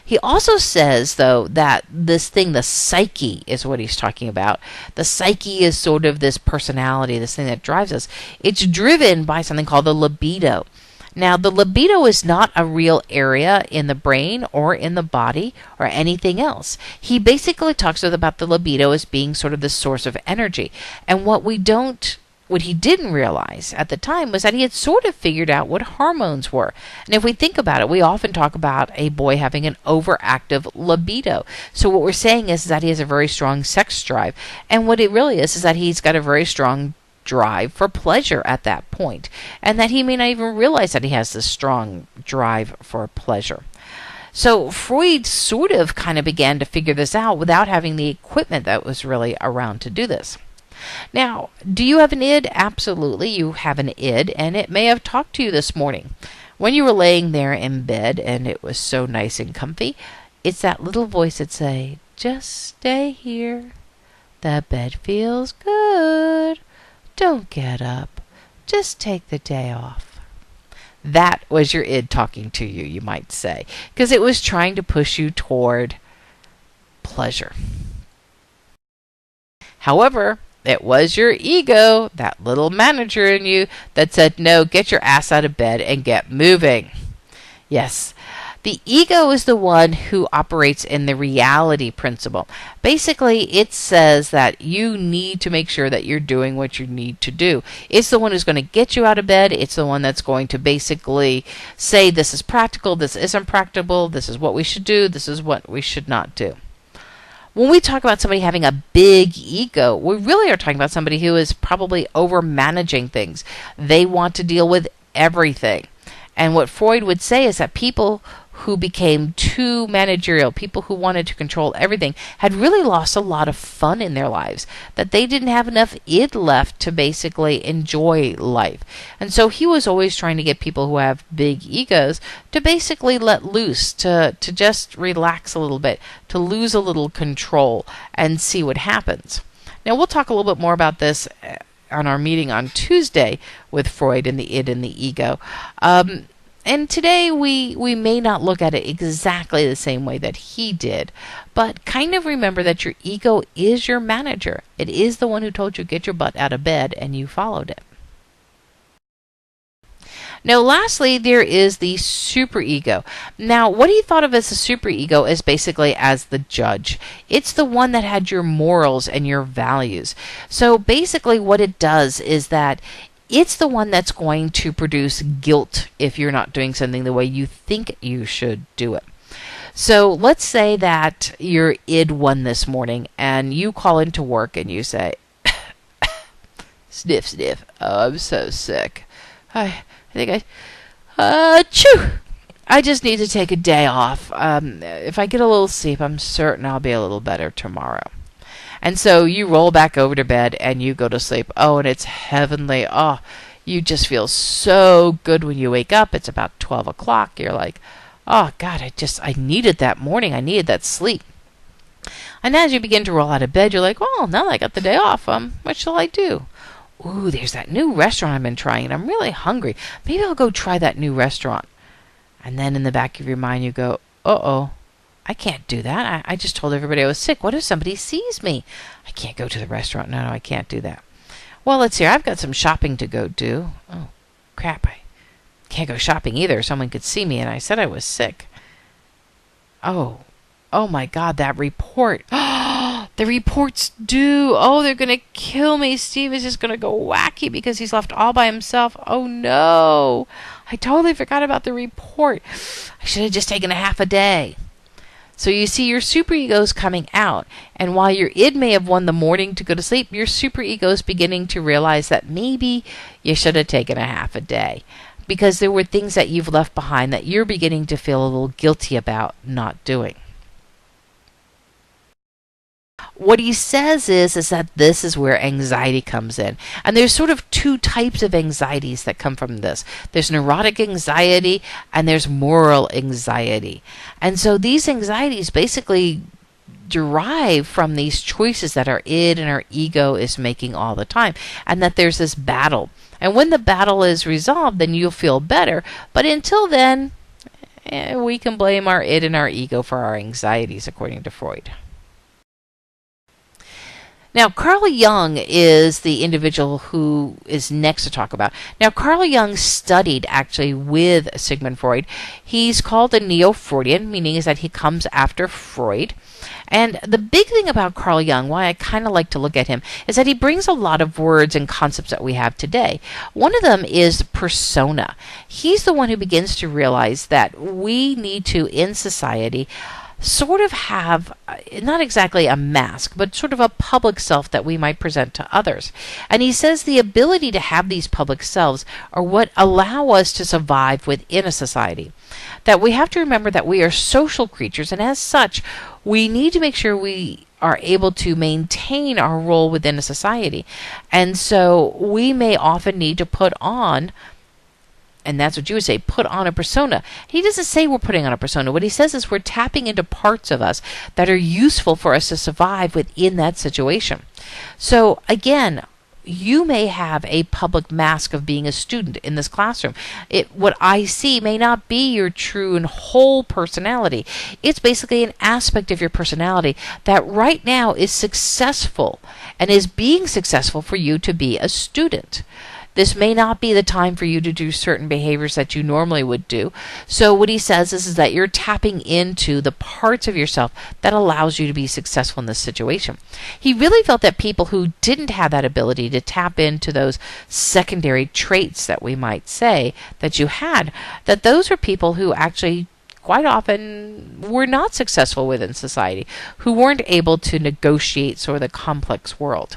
He also says, though, that this thing, the psyche, is what he's talking about. The psyche is sort of this personality, this thing that drives us. It's driven by something called the libido. Now, the libido is not a real area in the brain or in the body or anything else. He basically talks about the libido as being sort of the source of energy. And what he didn't realize at the time was that he had sort of figured out what hormones were. And if we think about it, we often talk about a boy having an overactive libido. So what we're saying is that he has a very strong sex drive. And what it really is that he's got a very strong drive for pleasure at that point, and that he may not even realize that he has this strong drive for pleasure. So Freud sort of kind of began to figure this out without having the equipment that was really around to do this. Now, do you have an id? Absolutely, you have an id, and it may have talked to you this morning. When you were laying there in bed and it was so nice and comfy, it's that little voice that say, "Just stay here. The bed feels good. Don't get up. Just take the day off." That was your id talking to you, you might say, because it was trying to push you toward pleasure. However, it was your ego, that little manager in you, that said, "No, get your ass out of bed and get moving." Yes. The ego is the one who operates in the reality principle. Basically, it says that you need to make sure that you're doing what you need to do. It's the one who's going to get you out of bed. It's the one that's going to basically say this is practical, this isn't practical, this is what we should do, this is what we should not do. When we talk about somebody having a big ego, we really are talking about somebody who is probably over-managing things. They want to deal with everything. And what Freud would say is that people who became too managerial, people who wanted to control everything, had really lost a lot of fun in their lives, that they didn't have enough id left to basically enjoy life. And so he was always trying to get people who have big egos to basically let loose, to just relax a little bit, to lose a little control and see what happens. Now, we'll talk a little bit more about this on our meeting on Tuesday with Freud and the id and the ego. And today we may not look at it exactly the same way that he did, but kind of remember that your ego is your manager. It is the one who told you get your butt out of bed and you followed it. Now, lastly, there is the superego. Now, what he thought of as the superego is basically as the judge. It's the one that had your morals and your values. So basically what it does is that it's the one that's going to produce guilt if you're not doing something the way you think you should do it. So let's say that your id won this morning and you call into work and you say, "Sniff, sniff. Oh, I'm so sick. I think achoo! I just need to take a day off. If I get a little sleep, I'm certain I'll be a little better tomorrow." And so you roll back over to bed and you go to sleep. Oh, and it's heavenly. Oh, you just feel so good when you wake up. It's about 12 o'clock. You're like, "Oh, God, I needed that morning. I needed that sleep." And as you begin to roll out of bed, you're like, "Well, now that I got the day off, what shall I do? Ooh, there's that new restaurant I've been trying, and I'm really hungry. Maybe I'll go try that new restaurant." And then in the back of your mind, you go, "Uh-oh. I can't do that. I just told everybody I was sick. What if somebody sees me? I can't go to the restaurant. No, I can't do that. Well, let's see. I've got some shopping to go do. Oh, crap. I can't go shopping either. Someone could see me, and I said I was sick. Oh my God, that report. The report's due. Oh, they're going to kill me. Steve is just going to go wacky because he's left all by himself. Oh, no. I totally forgot about the report. I should have just taken a half a day." So you see your superego is coming out, and while your id may have won the morning to go to sleep, your superego is beginning to realize that maybe you should have taken a half a day because there were things that you've left behind that you're beginning to feel a little guilty about not doing. What he says is that this is where anxiety comes in. And there's sort of two types of anxieties that come from this. There's neurotic anxiety and there's moral anxiety. And so these anxieties basically derive from these choices that our id and our ego is making all the time. And that there's this battle. And when the battle is resolved, then you'll feel better. But until then, we can blame our id and our ego for our anxieties, according to Freud. Now, Carl Jung is the individual who is next to talk about. Now, Carl Jung studied actually with Sigmund Freud. He's called a neo-Freudian, meaning is that he comes after Freud. And the big thing about Carl Jung, why I kind of like to look at him, is that he brings a lot of words and concepts that we have today. One of them is persona. He's the one who begins to realize that we need to, in society, sort of have, not exactly a mask, but sort of a public self that we might present to others. And he says the ability to have these public selves are what allow us to survive within a society. That we have to remember that we are social creatures, and as such, we need to make sure we are able to maintain our role within a society. And so we may often need to put on, and that's what you would say, put on a persona. He doesn't say we're putting on a persona. What he says is we're tapping into parts of us that are useful for us to survive within that situation. So again, you may have a public mask of being a student in this classroom. What I see may not be your true and whole personality. It's basically an aspect of your personality that right now is successful and is being successful for you to be a student. This may not be the time for you to do certain behaviors that you normally would do. So what he says is that you're tapping into the parts of yourself that allows you to be successful in this situation. He really felt that people who didn't have that ability to tap into those secondary traits that we might say that you had, that those are people who actually quite often were not successful within society, who weren't able to negotiate sort of the complex world.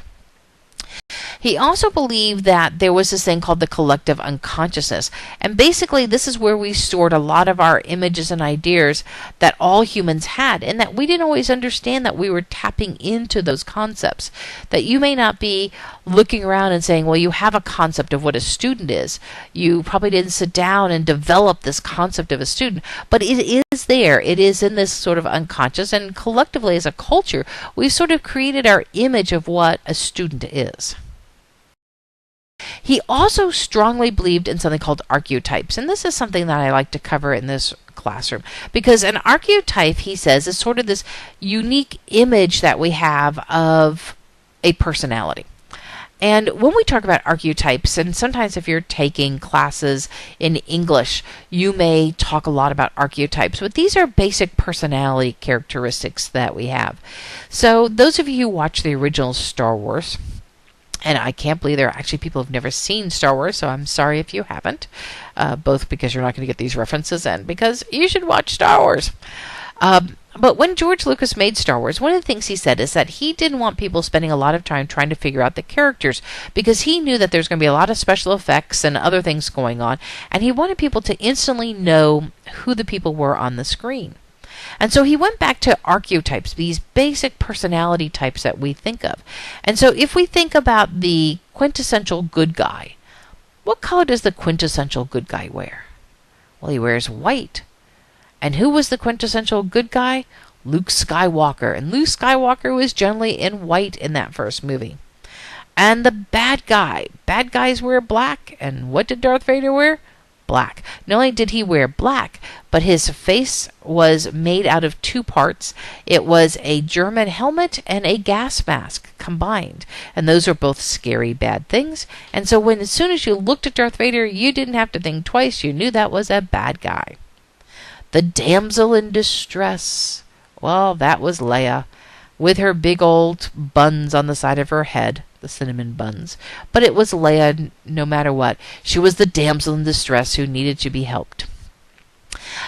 He also believed that there was this thing called the collective unconsciousness. And basically, this is where we stored a lot of our images and ideas that all humans had, and that we didn't always understand that we were tapping into those concepts. That you may not be looking around and saying, well, you have a concept of what a student is. You probably didn't sit down and develop this concept of a student, but it is there. It is in this sort of unconscious, and collectively as a culture, we've sort of created our image of what a student is. He also strongly believed in something called archetypes, and this is something that I like to cover in this classroom, because an archetype, he says, is sort of this unique image that we have of a personality. And when we talk about archetypes, and sometimes if you're taking classes in English, you may talk a lot about archetypes, but these are basic personality characteristics that we have. So those of you who watch the original Star Wars, and I can't believe there are actually people who've never seen Star Wars, so I'm sorry if you haven't, both because you're not going to get these references and because you should watch Star Wars. But when George Lucas made Star Wars, one of the things he said is that he didn't want people spending a lot of time trying to figure out the characters, because he knew that there's going to be a lot of special effects and other things going on, and he wanted people to instantly know who the people were on the screen. And so he went back to archetypes, these basic personality types that we think of. And so if we think about the quintessential good guy, what color does the quintessential good guy wear? Well, he wears white. And who was the quintessential good guy? Luke Skywalker. And Luke Skywalker was generally in white in that first movie. And the bad guys wear black. And what did Darth Vader wear? Black. Not only did he wear black, but his face was made out of two parts. It was a German helmet and a gas mask combined. And those are both scary, bad things. And so as soon as you looked at Darth Vader, you didn't have to think twice. You knew that was a bad guy. The damsel in distress. Well, that was Leia, with her big old buns on the side of her head, the cinnamon buns. But it was Leia no matter what. She was the damsel in distress who needed to be helped.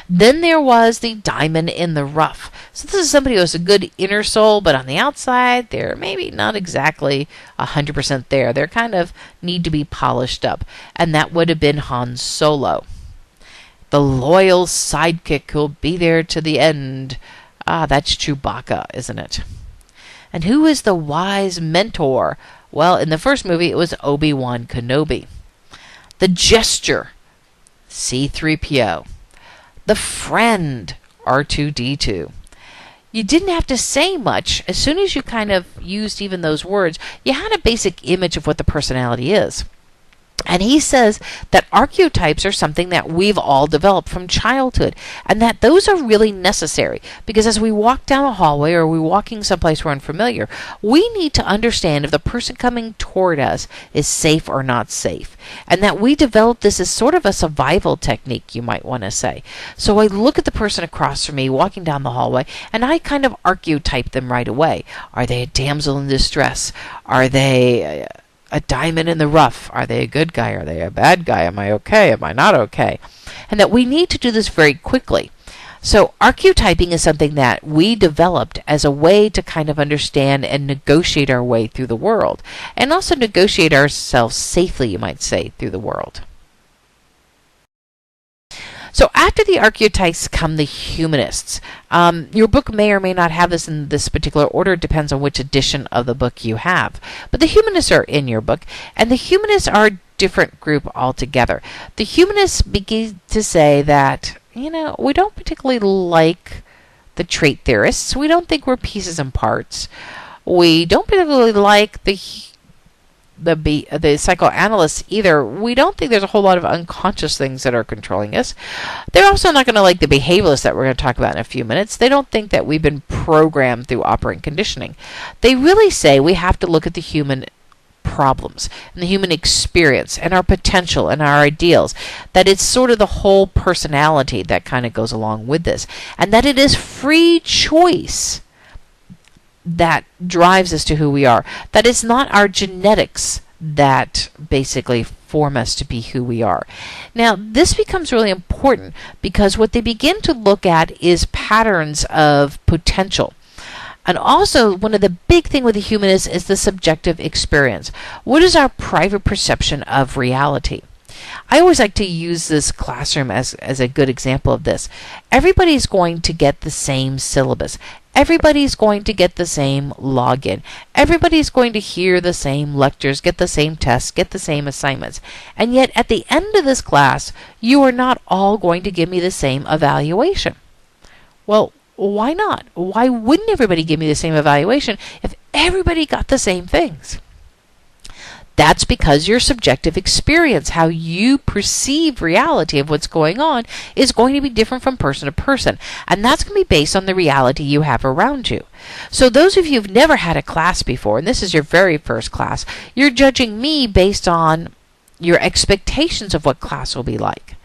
Then there was the diamond in the rough. So this is somebody who has a good inner soul, but on the outside, they're maybe not exactly 100% there. They're kind of need to be polished up. And that would have been Han Solo. The loyal sidekick who'll be there to the end. Ah, that's Chewbacca, isn't it? And who is the wise mentor? Well, in the first movie, it was Obi-Wan Kenobi. The gesture, C-3PO. The friend, R2-D2. You didn't have to say much. As soon as you kind of used even those words, you had a basic image of what the personality is. And he says that archetypes are something that we've all developed from childhood, and that those are really necessary, because as we walk down a hallway or we're walking someplace we're unfamiliar, we need to understand if the person coming toward us is safe or not safe, and that we develop this as sort of a survival technique, you might want to say. So I look at the person across from me walking down the hallway, and I kind of archetype them right away. Are they a damsel in distress? Are they a diamond in the rough? Are they a good guy? Are they a bad guy? Am I okay? Am I not okay? And that we need to do this very quickly. So archetyping is something that we developed as a way to kind of understand and negotiate our way through the world, and also negotiate ourselves safely, you might say, through the world. So after the archetypes come the humanists. Your book may or may not have this in this particular order. It depends on which edition of the book you have. But the humanists are in your book, and the humanists are a different group altogether. The humanists begin to say that, we don't particularly like the trait theorists. We don't think we're pieces and parts. We don't particularly like the psychoanalysts either. We don't think there's a whole lot of unconscious things that are controlling us. They're also not going to like the behaviorists that we're going to talk about in a few minutes. They don't think that we've been programmed through operant conditioning. They really say we have to look at the human problems and the human experience and our potential and our ideals, that it's sort of the whole personality that kind of goes along with this, and that it is free choice that drives us to who we are. That it's not our genetics that basically form us to be who we are. Now, this becomes really important because what they begin to look at is patterns of potential. And also, one of the big things with the humanists is the subjective experience. What is our private perception of reality? I always like to use this classroom as a good example of this. Everybody's going to get the same syllabus. Everybody's going to get the same login. Everybody's going to hear the same lectures, get the same tests, get the same assignments. And yet, at the end of this class, you are not all going to give me the same evaluation. Well, why not? Why wouldn't everybody give me the same evaluation if everybody got the same things? That's because your subjective experience, how you perceive reality of what's going on, is going to be different from person to person. And that's going to be based on the reality you have around you. So those of you who've never had a class before, and this is your very first class, you're judging me based on your expectations of what class will be like.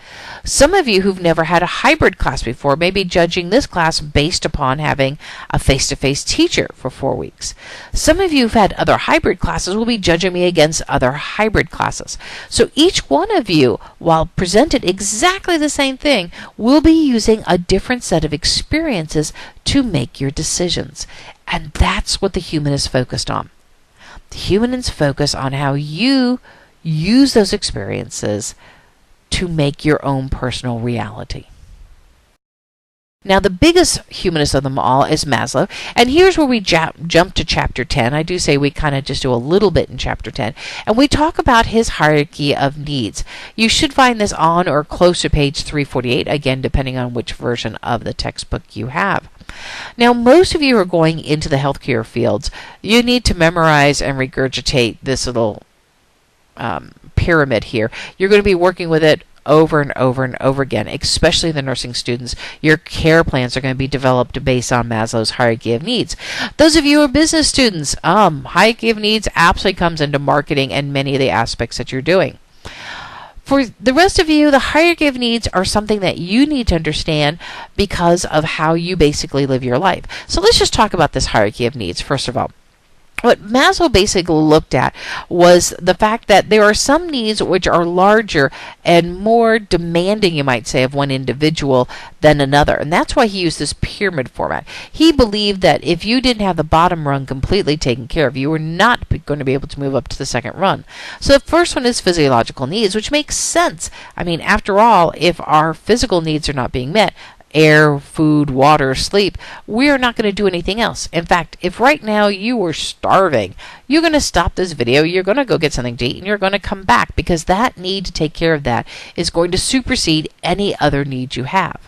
Some of you who've never had a hybrid class before may be judging this class based upon having a face-to-face teacher for 4 weeks. Some of you who've had other hybrid classes will be judging me against other hybrid classes. So each one of you, while presented exactly the same thing, will be using a different set of experiences to make your decisions. And that's what the humanists focused on. The humanists focus on how you use those experiences to make your own personal reality. Now, the biggest humanist of them all is Maslow, and here's where we jump to chapter 10. I do say we kind of just do a little bit in chapter 10, and we talk about his hierarchy of needs. You should find this on or close to page 348, again, depending on which version of the textbook you have. Now, most of you are going into the healthcare fields. You need to memorize and regurgitate this little pyramid here. You're going to be working with it over and over and over again, especially the nursing students. Your care plans are going to be developed based on Maslow's hierarchy of needs. Those of you who are business students, hierarchy of needs absolutely comes into marketing and many of the aspects that you're doing. For the rest of you, the hierarchy of needs are something that you need to understand because of how you basically live your life. So let's just talk about this hierarchy of needs, first of all. What Maslow basically looked at was the fact that there are some needs which are larger and more demanding, you might say, of one individual than another. And that's why he used this pyramid format. He believed that if you didn't have the bottom rung completely taken care of, you were not going to be able to move up to the second rung. So the first one is physiological needs, which makes sense. I mean, after all, if our physical needs are not being met, air, food, water, sleep, we are not going to do anything else. In fact, if right now you were starving, you're going to stop this video, you're going to go get something to eat, and you're going to come back, because that need to take care of that is going to supersede any other needs you have.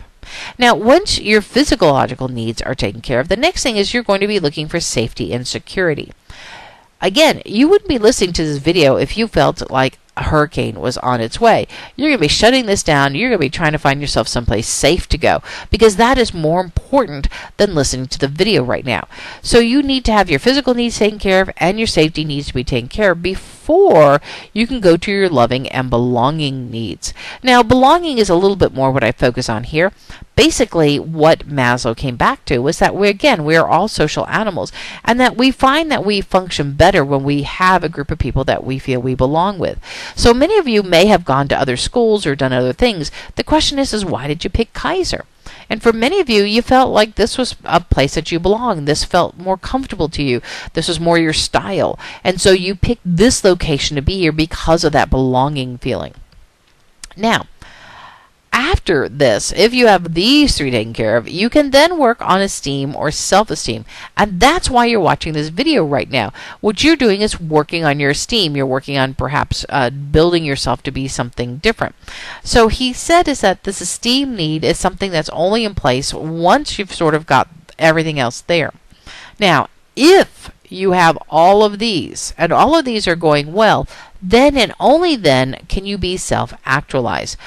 Now, once your physiological needs are taken care of, the next thing is you're going to be looking for safety and security. Again, you wouldn't be listening to this video if you felt like a hurricane was on its way. You're going to be shutting this down. You're going to be trying to find yourself someplace safe to go, because that is more important than listening to the video right now. So you need to have your physical needs taken care of, and your safety needs to be taken care of before you can go to your loving and belonging needs. Now, belonging is a little bit more what I focus on here. Basically, what Maslow came back to was that we are all social animals, and that we find that we function better when we have a group of people that we feel we belong with. So many of you may have gone to other schools or done other things. The question is why did you pick Kaiser? And for many of you, you felt like this was a place that you belong. This felt more comfortable to you. This was more your style. And so you picked this location to be here because of that belonging feeling. Now, after this, if you have these three taken care of, you can then work on esteem or self-esteem. And that's why you're watching this video right now. What you're doing is working on your esteem. You're working on perhaps building yourself to be something different. So he said is that this esteem need is something that's only in place once you've sort of got everything else there. Now, if you have all of these, and all of these are going well, then and only then can you be self-actualized.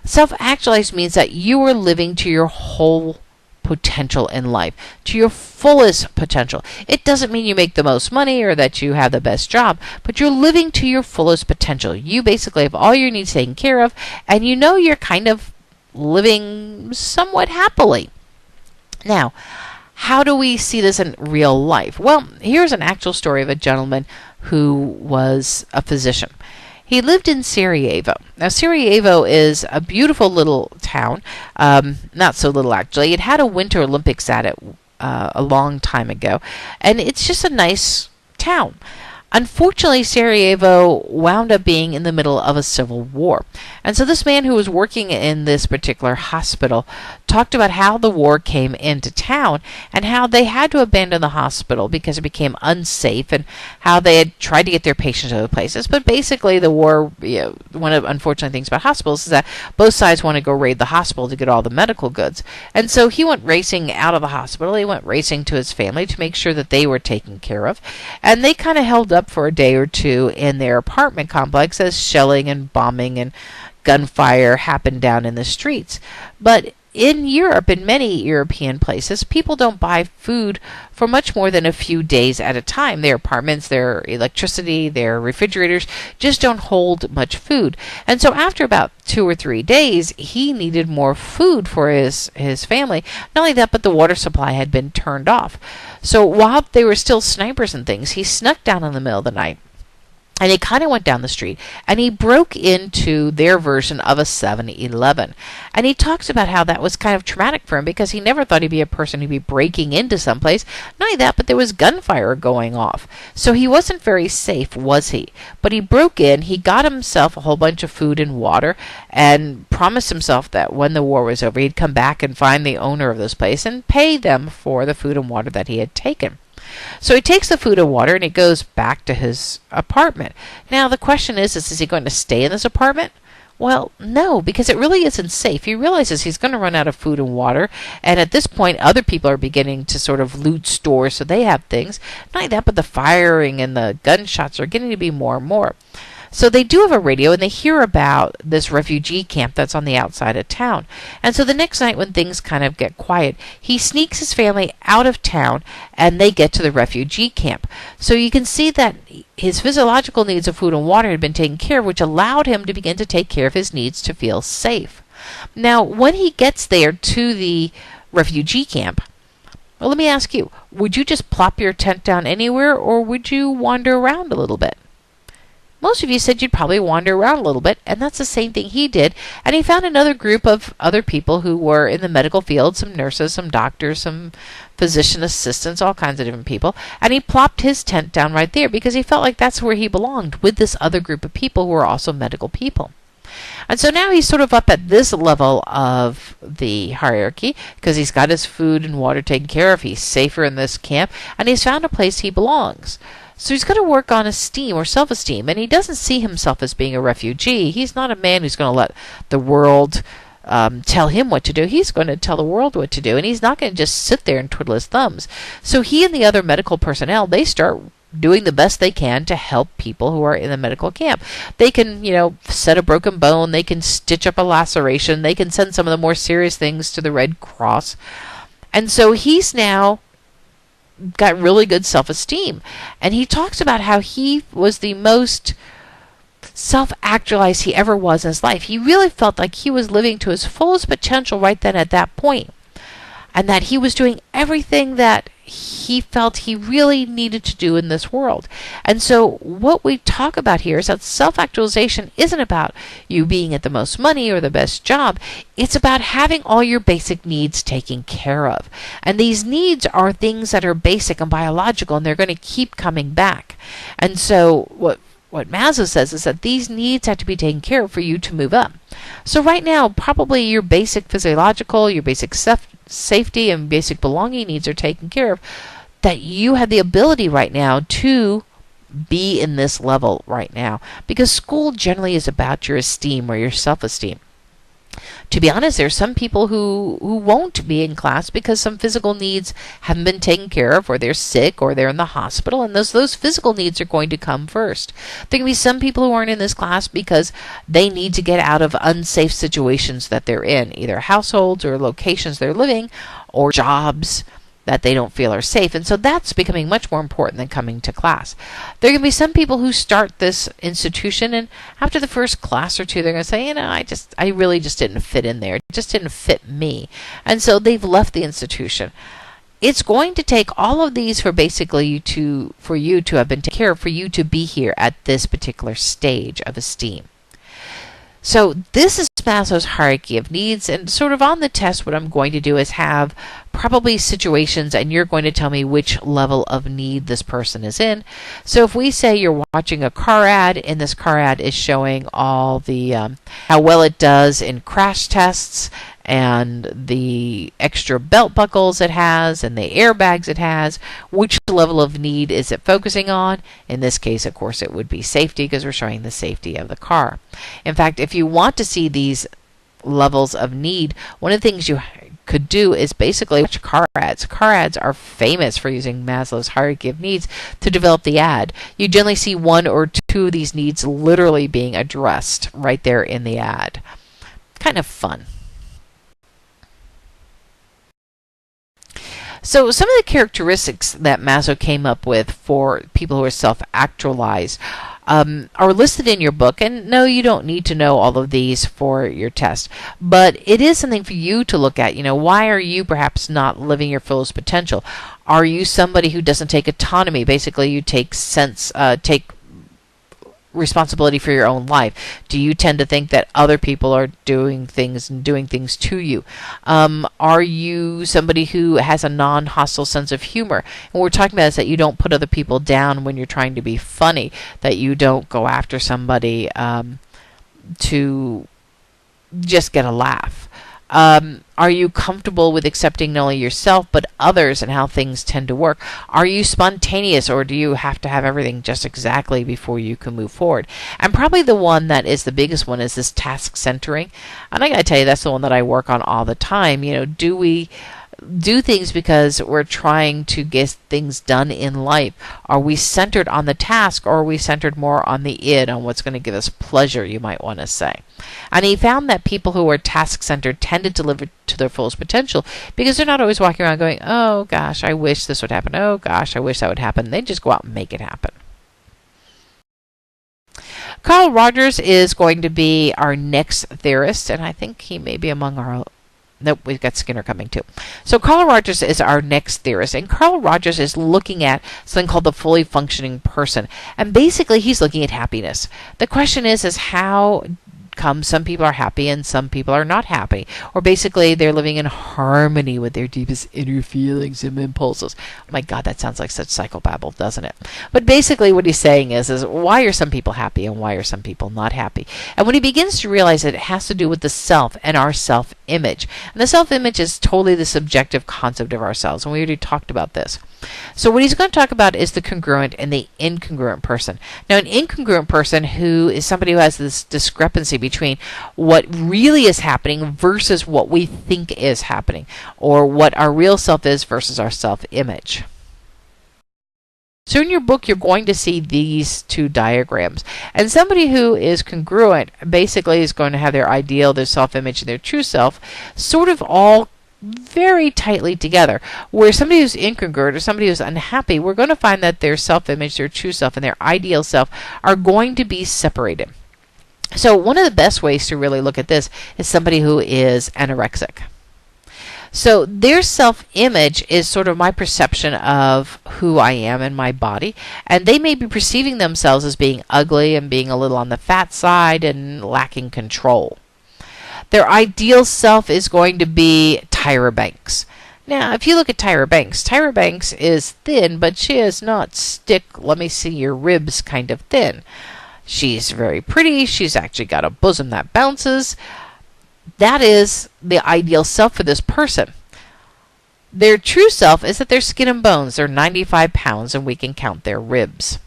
Self-actualized means that you are living to your whole potential in life, to your fullest potential. It doesn't mean you make the most money or that you have the best job, but you're living to your fullest potential. You basically have all your needs taken care of, and you know you're kind of living somewhat happily. Now, how do we see this in real life? Well, here's an actual story of a gentleman who was a physician. He lived in Sarajevo. Now, Sarajevo is a beautiful little town. Not so little, actually. It had a Winter Olympics at it a long time ago. And it's just a nice town. Unfortunately, Sarajevo wound up being in the middle of a civil war. And so this man who was working in this particular hospital talked about how the war came into town and how they had to abandon the hospital because it became unsafe, and how they had tried to get their patients to other places. But basically the war, one of the unfortunate things about hospitals is that both sides want to go raid the hospital to get all the medical goods. And so he went racing out of the hospital. He went racing to his family to make sure that they were taken care of. And they kind of held up for a day or two in their apartment complex as shelling and bombing and gunfire happened down in the streets. But in Europe, in many European places, people don't buy food for much more than a few days at a time. Their apartments, their electricity, their refrigerators just don't hold much food. And so after about 2 or 3 days, he needed more food for his family. Not only that, but the water supply had been turned off. So while they were still snipers and things, he snuck down in the middle of the night. And he kind of went down the street, and he broke into their version of a 7-Eleven. And he talks about how that was kind of traumatic for him, because he never thought he'd be a person who'd be breaking into someplace. Not only that, but there was gunfire going off. So he wasn't very safe, was he? But he broke in, he got himself a whole bunch of food and water, and promised himself that when the war was over, he'd come back and find the owner of this place and pay them for the food and water that he had taken. So he takes the food and water and he goes back to his apartment. Now the question is he going to stay in this apartment? Well, no, because it really isn't safe. He realizes he's going to run out of food and water, and at this point other people are beginning to sort of loot stores, so they have things. Not only that, but the firing and the gunshots are getting to be more and more. So they do have a radio, and they hear about this refugee camp that's on the outside of town. And so the next night, when things kind of get quiet, he sneaks his family out of town, and they get to the refugee camp. So you can see that his physiological needs of food and water had been taken care of, which allowed him to begin to take care of his needs to feel safe. Now, when he gets there to the refugee camp, well, let me ask you, would you just plop your tent down anywhere, or would you wander around a little bit? Most of you said you'd probably wander around a little bit, and that's the same thing he did. And he found another group of other people who were in the medical field, some nurses, some doctors, some physician assistants, all kinds of different people. And he plopped his tent down right there because he felt like that's where he belonged, with this other group of people who were also medical people. And so now he's sort of up at this level of the hierarchy because he's got his food and water taken care of. He's safer in this camp, and he's found a place he belongs. So he's going to work on esteem or self-esteem, and he doesn't see himself as being a refugee. He's not a man who's going to let the world tell him what to do. He's going to tell the world what to do, and he's not going to just sit there and twiddle his thumbs. So he and the other medical personnel, they start doing the best they can to help people who are in the medical camp. They can, set a broken bone. They can stitch up a laceration. They can send some of the more serious things to the Red Cross. And so he's now got really good self-esteem. And he talks about how he was the most self-actualized he ever was in his life. He really felt like he was living to his fullest potential right then at that point, and that he was doing everything that he felt he really needed to do in this world. And so what we talk about here is that self-actualization isn't about you being at the most money or the best job. It's about having all your basic needs taken care of. And these needs are things that are basic and biological, and they're going to keep coming back. And so what Maslow says is that these needs have to be taken care of for you to move up. So right now, probably your basic physiological, your basic safety and basic belonging needs are taken care of, that you have the ability right now to be in this level right now. Because school generally is about your esteem or your self-esteem. To be honest, there are some people who won't be in class because some physical needs haven't been taken care of, or they're sick, or they're in the hospital, and those physical needs are going to come first. There can be some people who aren't in this class because they need to get out of unsafe situations that they're in, either households or locations they're living, or jobs that they don't feel are safe. And so that's becoming much more important than coming to class. There can be some people who start this institution, and after the first class or two, they're going to say, I really just didn't fit in there. It just didn't fit me. And so they've left the institution. It's going to take all of these for for you to have been taken care of, for you to be here at this particular stage of esteem. So this is Maslow's hierarchy of needs, and sort of on the test, what I'm going to do is have probably situations, and you're going to tell me which level of need this person is in. So if we say you're watching a car ad, and this car ad is showing all the how well it does in crash tests, and the extra belt buckles it has, and the airbags it has, which level of need is it focusing on? In this case, of course, it would be safety, because we're showing the safety of the car. In fact, if you want to see these levels of need, one of the things you could do is basically watch car ads. Car ads are famous for using Maslow's hierarchy of needs to develop the ad. You generally see one or two of these needs literally being addressed right there in the ad. Kind of fun. So some of the characteristics that Maslow came up with for people who are self-actualized are listed in your book. And no, you don't need to know all of these for your test. But it is something for you to look at. Why are you perhaps not living your fullest potential? Are you somebody who doesn't take autonomy? Basically, you take responsibility for your own life. Do you tend to think that other people are doing things to you? Are you somebody who has a non-hostile sense of humor? And what we're talking about is that you don't put other people down when you're trying to be funny, that you don't go after somebody to just get a laugh. Are you comfortable with accepting not only yourself but others and how things tend to work? Are you spontaneous, or do you have to have everything just exactly before you can move forward? And probably the one that is the biggest one is this task centering. And I gotta tell you, that's the one that I work on all the time. Do we do things because we're trying to get things done in life? Are we centered on the task, or are we centered more on the id, on what's going to give us pleasure, you might want to say? And he found that people who are task-centered tended to live to their fullest potential because they're not always walking around going, oh gosh, I wish this would happen. Oh gosh, I wish that would happen. They just go out and make it happen. Carl Rogers is going to be our next theorist, and I think he may be among our Nope, we've got Skinner coming too. So Carl Rogers is our next theorist, and Carl Rogers is looking at something called the fully functioning person. And basically, he's looking at happiness. The question is how come some people are happy and some people are not happy, or basically they're living in harmony with their deepest inner feelings and impulses. Oh my God, that sounds like such psychobabble, doesn't it? But basically what he's saying is why are some people happy and why are some people not happy? And when he begins to realize that it has to do with the self and our self-image, and the self-image is totally the subjective concept of ourselves, and we already talked about this. So what he's going to talk about is the congruent and the incongruent person. Now, an incongruent person who is somebody who has this discrepancy between what really is happening versus what we think is happening, or what our real self is versus our self-image. So in your book, you're going to see these two diagrams. And somebody who is congruent basically is going to have their ideal, their self-image, and their true self sort of all very tightly together. Where somebody who's incongruent or somebody who's unhappy, we're going to find that their self-image, their true self, and their ideal self are going to be separated. So one of the best ways to really look at this is somebody who is anorexic. So their self-image is sort of my perception of who I am in my body, and they may be perceiving themselves as being ugly and being a little on the fat side and lacking control. Their ideal self is going to be Tyra Banks. Now, if you look at Tyra Banks is thin, but she is not stick, let me see your ribs kind of thin. She's very pretty. She's actually got a bosom that bounces. That is the ideal self for this person. Their true self is that they're skin and bones. They're 95 pounds, and we can count their ribs.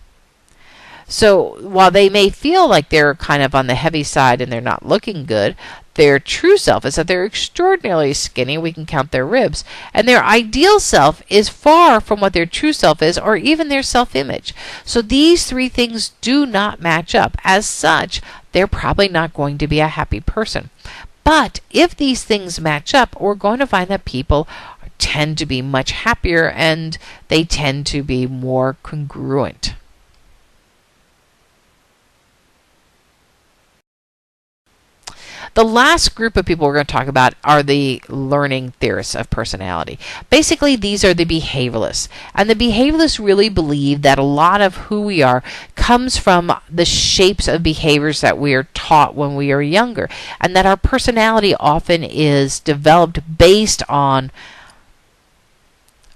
So while they may feel like they're kind of on the heavy side and they're not looking good, their true self is that they're extraordinarily skinny. We can count their ribs. And their ideal self is far from what their true self is, or even their self-image. So these three things do not match up. As such, they're probably not going to be a happy person. But if these things match up, we're going to find that people tend to be much happier and they tend to be more congruent. The last group of people we're going to talk about are the learning theorists of personality. Basically, these are the behavioralists. And the behavioralists really believe that a lot of who we are comes from the shapes of behaviors that we are taught when we are younger, and that our personality often is developed based on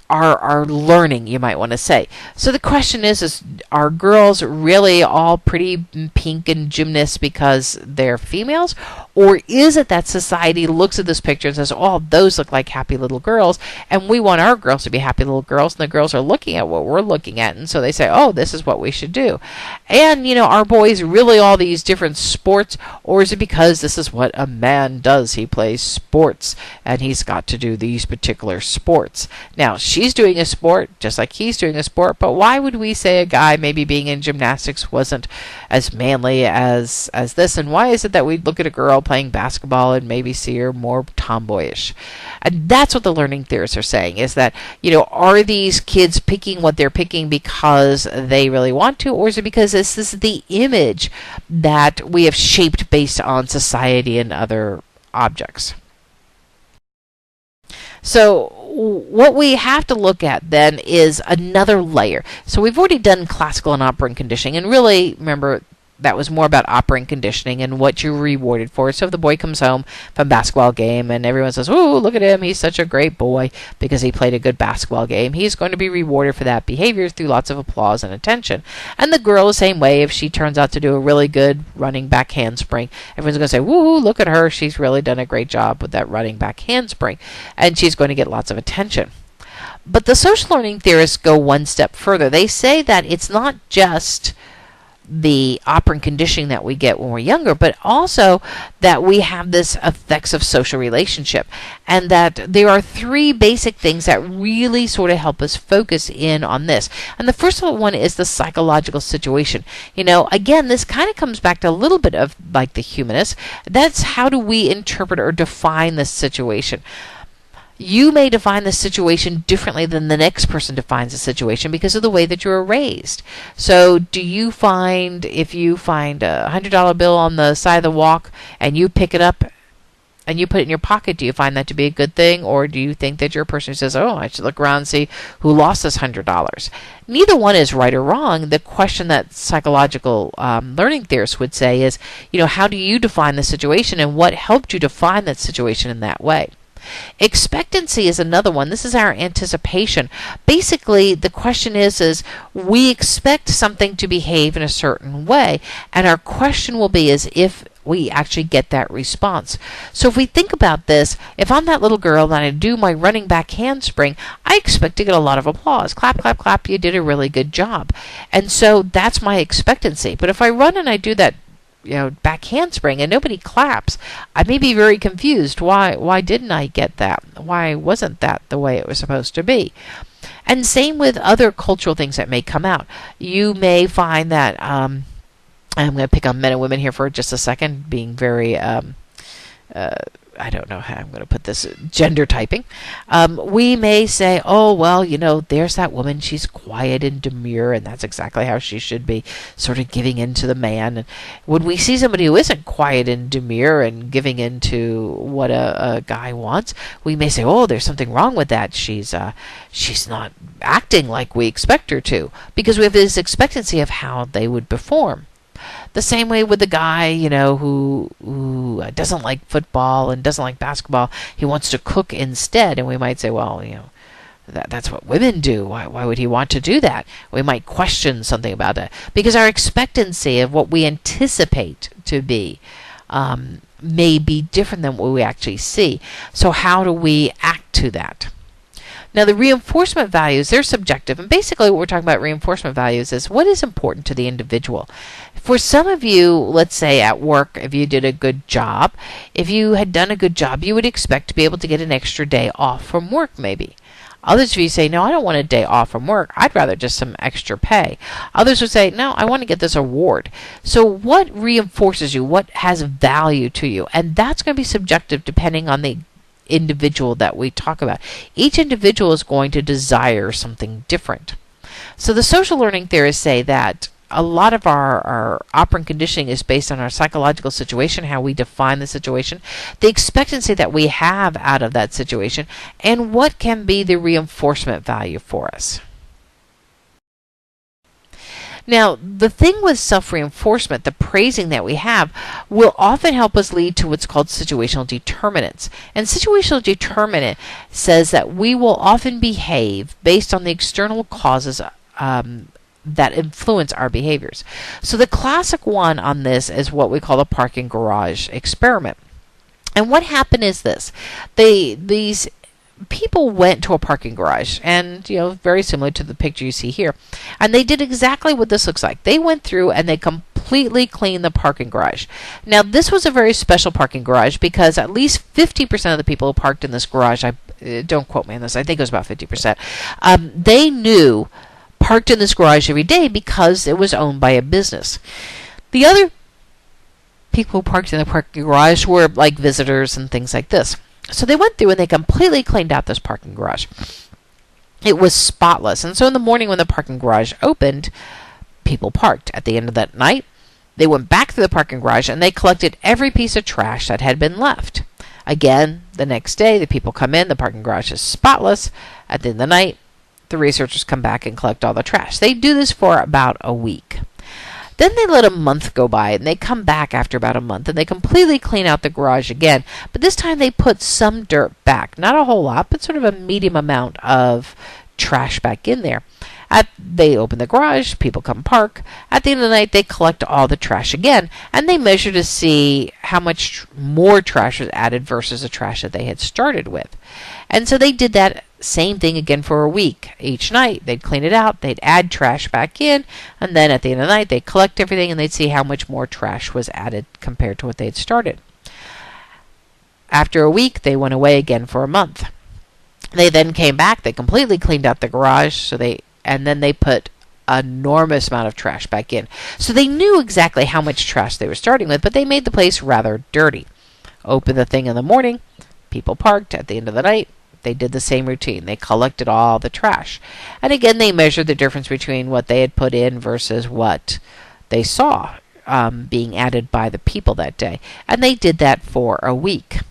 our learning, you might want to say. So the question is are girls really all pretty pink and gymnasts because they're females? Or is it that society looks at this picture and says, oh, those look like happy little girls, and we want our girls to be happy little girls, and the girls are looking at what we're looking at, and so they say, oh, this is what we should do. And, are boys really all these different sports, or is it because this is what a man does? He plays sports, and he's got to do these particular sports. Now, she's doing a sport just like he's doing a sport, but why would we say a guy maybe being in gymnastics wasn't as manly as this? And why is it that we look at a girl playing basketball and maybe see her more tomboyish? And that's what the learning theorists are saying, is that, are these kids picking what they're picking because they really want to, or is it because this is the image that we have shaped based on society and other objects? So what we have to look at then is another layer. So we've already done classical and operant conditioning, and really, remember, that was more about operant conditioning and what you're rewarded for. So if the boy comes home from a basketball game and everyone says, oh, look at him, he's such a great boy because he played a good basketball game, he's going to be rewarded for that behavior through lots of applause and attention. And the girl the same way. If she turns out to do a really good running back handspring, everyone's going to say, woo, look at her, she's really done a great job with that running back handspring, and she's going to get lots of attention. But the social learning theorists go one step further. They say that it's not just the operant conditioning that we get when we're younger, but also that we have this effects of social relationship, and that there are three basic things that really sort of help us focus in on this. And the first one is the psychological situation. Again, this kind of comes back to a little bit of like the humanists. That's how do we interpret or define this situation. You may define the situation differently than the next person defines the situation because of the way that you were raised. So do you find, if you find a $100 bill on the side of the walk and you pick it up and you put it in your pocket, do you find that to be a good thing? Or do you think that you're a person who says, oh, I should look around and see who lost this $100? Neither one is right or wrong. The question that psychological learning theorists would say is, how do you define the situation, and what helped you define that situation in that way? Expectancy is another one. This is our anticipation. Basically, the question is we expect something to behave in a certain way, and our question will be is if we actually get that response. So if we think about this, if I'm that little girl and I do my running back handspring, I expect to get a lot of applause. Clap, clap, clap, you did a really good job. And so that's my expectancy. But if I run and I do that back handspring and nobody claps, I may be very confused. Why didn't I get that? Why wasn't that the way it was supposed to be? And same with other cultural things that may come out. You may find that I'm going to pick on men and women here for just a second, being very I don't know how I'm going to put this, gender typing. We may say, oh, well, there's that woman, she's quiet and demure, and that's exactly how she should be, sort of giving in to the man. And when we see somebody who isn't quiet and demure and giving in to what a guy wants, we may say, oh, there's something wrong with that. She's not acting like we expect her to, because we have this expectancy of how they would perform. The same way with the guy, who doesn't like football and doesn't like basketball. He wants to cook instead. And we might say, well, that's what women do. Why would he want to do that? We might question something about that. Because our expectancy of what we anticipate to be may be different than what we actually see. So how do we act to that? Now, the reinforcement values, they're subjective. And basically what we're talking about reinforcement values is what is important to the individual. For some of you, let's say at work, if you did a good job, if you had done a good job, you would expect to be able to get an extra day off from work maybe. Others of you say, no, I don't want a day off from work. I'd rather just some extra pay. Others would say, no, I want to get this award. So what reinforces you? What has value to you? And that's going to be subjective depending on the individual that we talk about. Each individual is going to desire something different. So the social learning theorists say that a lot of our operant conditioning is based on our psychological situation, how we define the situation, the expectancy that we have out of that situation, and what can be the reinforcement value for us. Now, the thing with self-reinforcement, the praising that we have, will often help us lead to what's called situational determinants. And situational determinant says that we will often behave based on the external causes that influence our behaviors. So the classic one on this is what we call the parking garage experiment. And what happened is this. These people went to a parking garage, and very similar to the picture you see here, and they did exactly what this looks like. They went through and they completely cleaned the parking garage. Now, this was a very special parking garage because at least 50% of the people who parked in this garage, don't quote me on this, I think it was about 50%, they knew parked in this garage every day because it was owned by a business. The other people who parked in the parking garage were like visitors and things like this. So they went through and they completely cleaned out this parking garage. It was spotless. And so in the morning when the parking garage opened, people parked. At the end of that night, they went back to the parking garage and they collected every piece of trash that had been left. Again, the next day, the people come in, the parking garage is spotless. At the end of the night, the researchers come back and collect all the trash. They do this for about a week. Then they let a month go by, and they come back after about a month, and they completely clean out the garage again. But this time they put some dirt back. Not a whole lot, but sort of a medium amount of trash back in there. They open the garage, people come park. At the end of the night, they collect all the trash again, and they measure to see how much more trash was added versus the trash that they had started with. And so they did that same thing again for a week. Each night, they'd clean it out, they'd add trash back in, and then at the end of the night, they'd collect everything, and they'd see how much more trash was added compared to what they'd started. After a week, they went away again for a month. They then came back, they completely cleaned out the garage, and then they put an enormous amount of trash back in. So they knew exactly how much trash they were starting with, but they made the place rather dirty. Opened the thing in the morning, people parked. At the end of the night, they did the same routine. They collected all the trash. And again, they measured the difference between what they had put in versus what they saw being added by the people that day. And they did that for a week.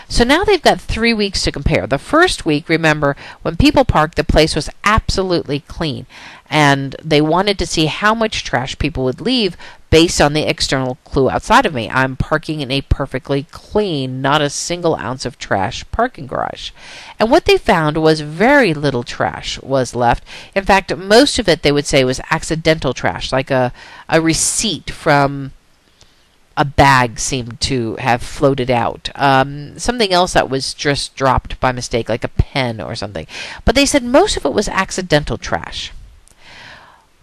So now they've got 3 weeks to compare. The first week, remember, when people parked, the place was absolutely clean. And they wanted to see how much trash people would leave based on the external clue outside of me. I'm parking in a perfectly clean, not a single ounce of trash parking garage. And what they found was very little trash was left. In fact, most of it, they would say, was accidental trash, like a receipt from a bag seemed to have floated out. Something else that was just dropped by mistake, like a pen or something. But they said most of it was accidental trash.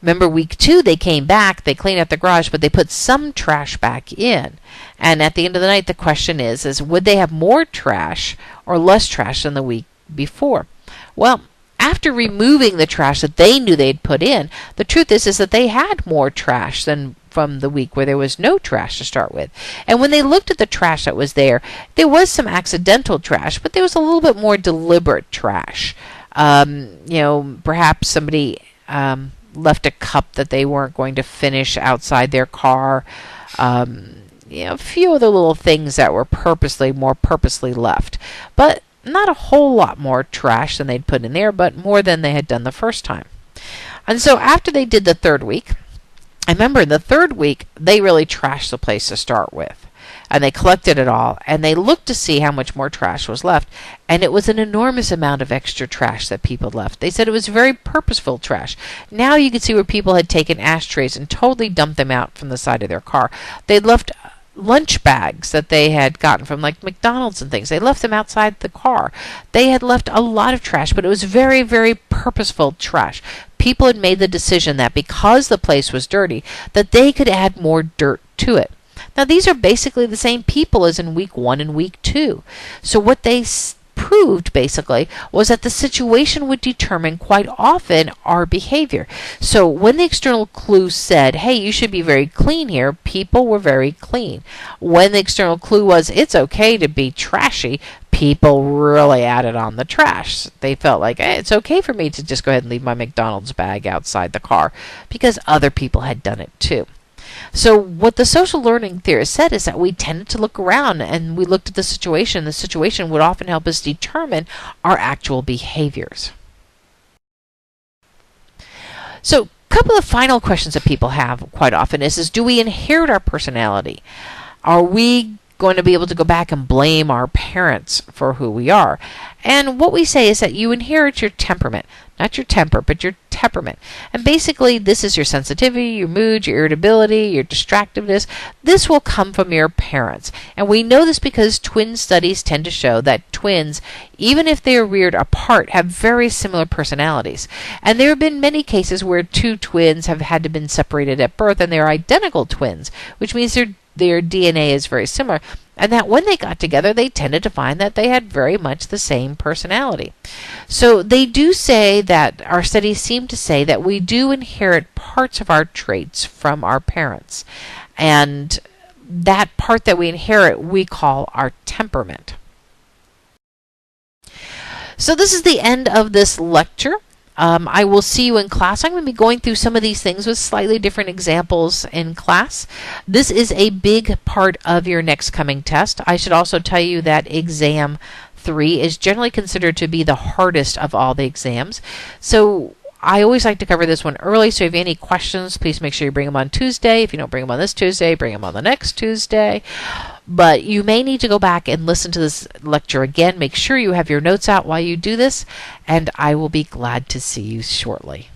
Remember, week 2, they came back, they cleaned out the garage, but they put some trash back in. And at the end of the night, the question is would they have more trash or less trash than the week before? Well, after removing the trash that they knew they'd put in, the truth is that they had more trash than from the week where there was no trash to start with. And when they looked at the trash that was there was some accidental trash, but there was a little bit more deliberate trash. Perhaps somebody left a cup that they weren't going to finish outside their car. A few other little things that were more purposely left. But not a whole lot more trash than they'd put in there, but more than they had done the first time. And so after they did the third week, I remember in the third week, they really trashed the place to start with. And they collected it all, and they looked to see how much more trash was left, and it was an enormous amount of extra trash that people left. They said it was very purposeful trash. Now you could see where people had taken ashtrays and totally dumped them out from the side of their car. They'd left lunch bags that they had gotten from like McDonald's and things. They left them outside the car. They had left a lot of trash, but it was very, very purposeful trash. People had made the decision that because the place was dirty, that they could add more dirt to it. Now, these are basically the same people as in week 1 and week 2. So what they proved, basically, was that the situation would determine quite often our behavior. So when the external clue said, hey, you should be very clean here, people were very clean. When the external clue was, it's okay to be trashy, people really added on the trash. They felt like, hey, it's okay for me to just go ahead and leave my McDonald's bag outside the car because other people had done it too. So what the social learning theorists said is that we tended to look around and we looked at the situation. The situation would often help us determine our actual behaviors. So a couple of final questions that people have quite often is do we inherit our personality? Are we going to be able to go back and blame our parents for who we are? And what we say is that you inherit your temperament. Not your temper, but your temperament. And basically, this is your sensitivity, your mood, your irritability, your distractiveness. This will come from your parents. And we know this because twin studies tend to show that twins, even if they are reared apart, have very similar personalities. And there have been many cases where two twins have had to been separated at birth, and they're identical twins, which means their DNA is very similar. And that when they got together, they tended to find that they had very much the same personality. So they do say that, our studies seem to say that we do inherit parts of our traits from our parents. And that part that we inherit, we call our temperament. So this is the end of this lecture. I will see you in class. I'm going to be going through some of these things with slightly different examples in class. This is a big part of your next coming test. I should also tell you that exam 3 is generally considered to be the hardest of all the exams. So I always like to cover this one early, so if you have any questions, please make sure you bring them on Tuesday. If you don't bring them on this Tuesday, bring them on the next Tuesday. But you may need to go back and listen to this lecture again. Make sure you have your notes out while you do this, and I will be glad to see you shortly.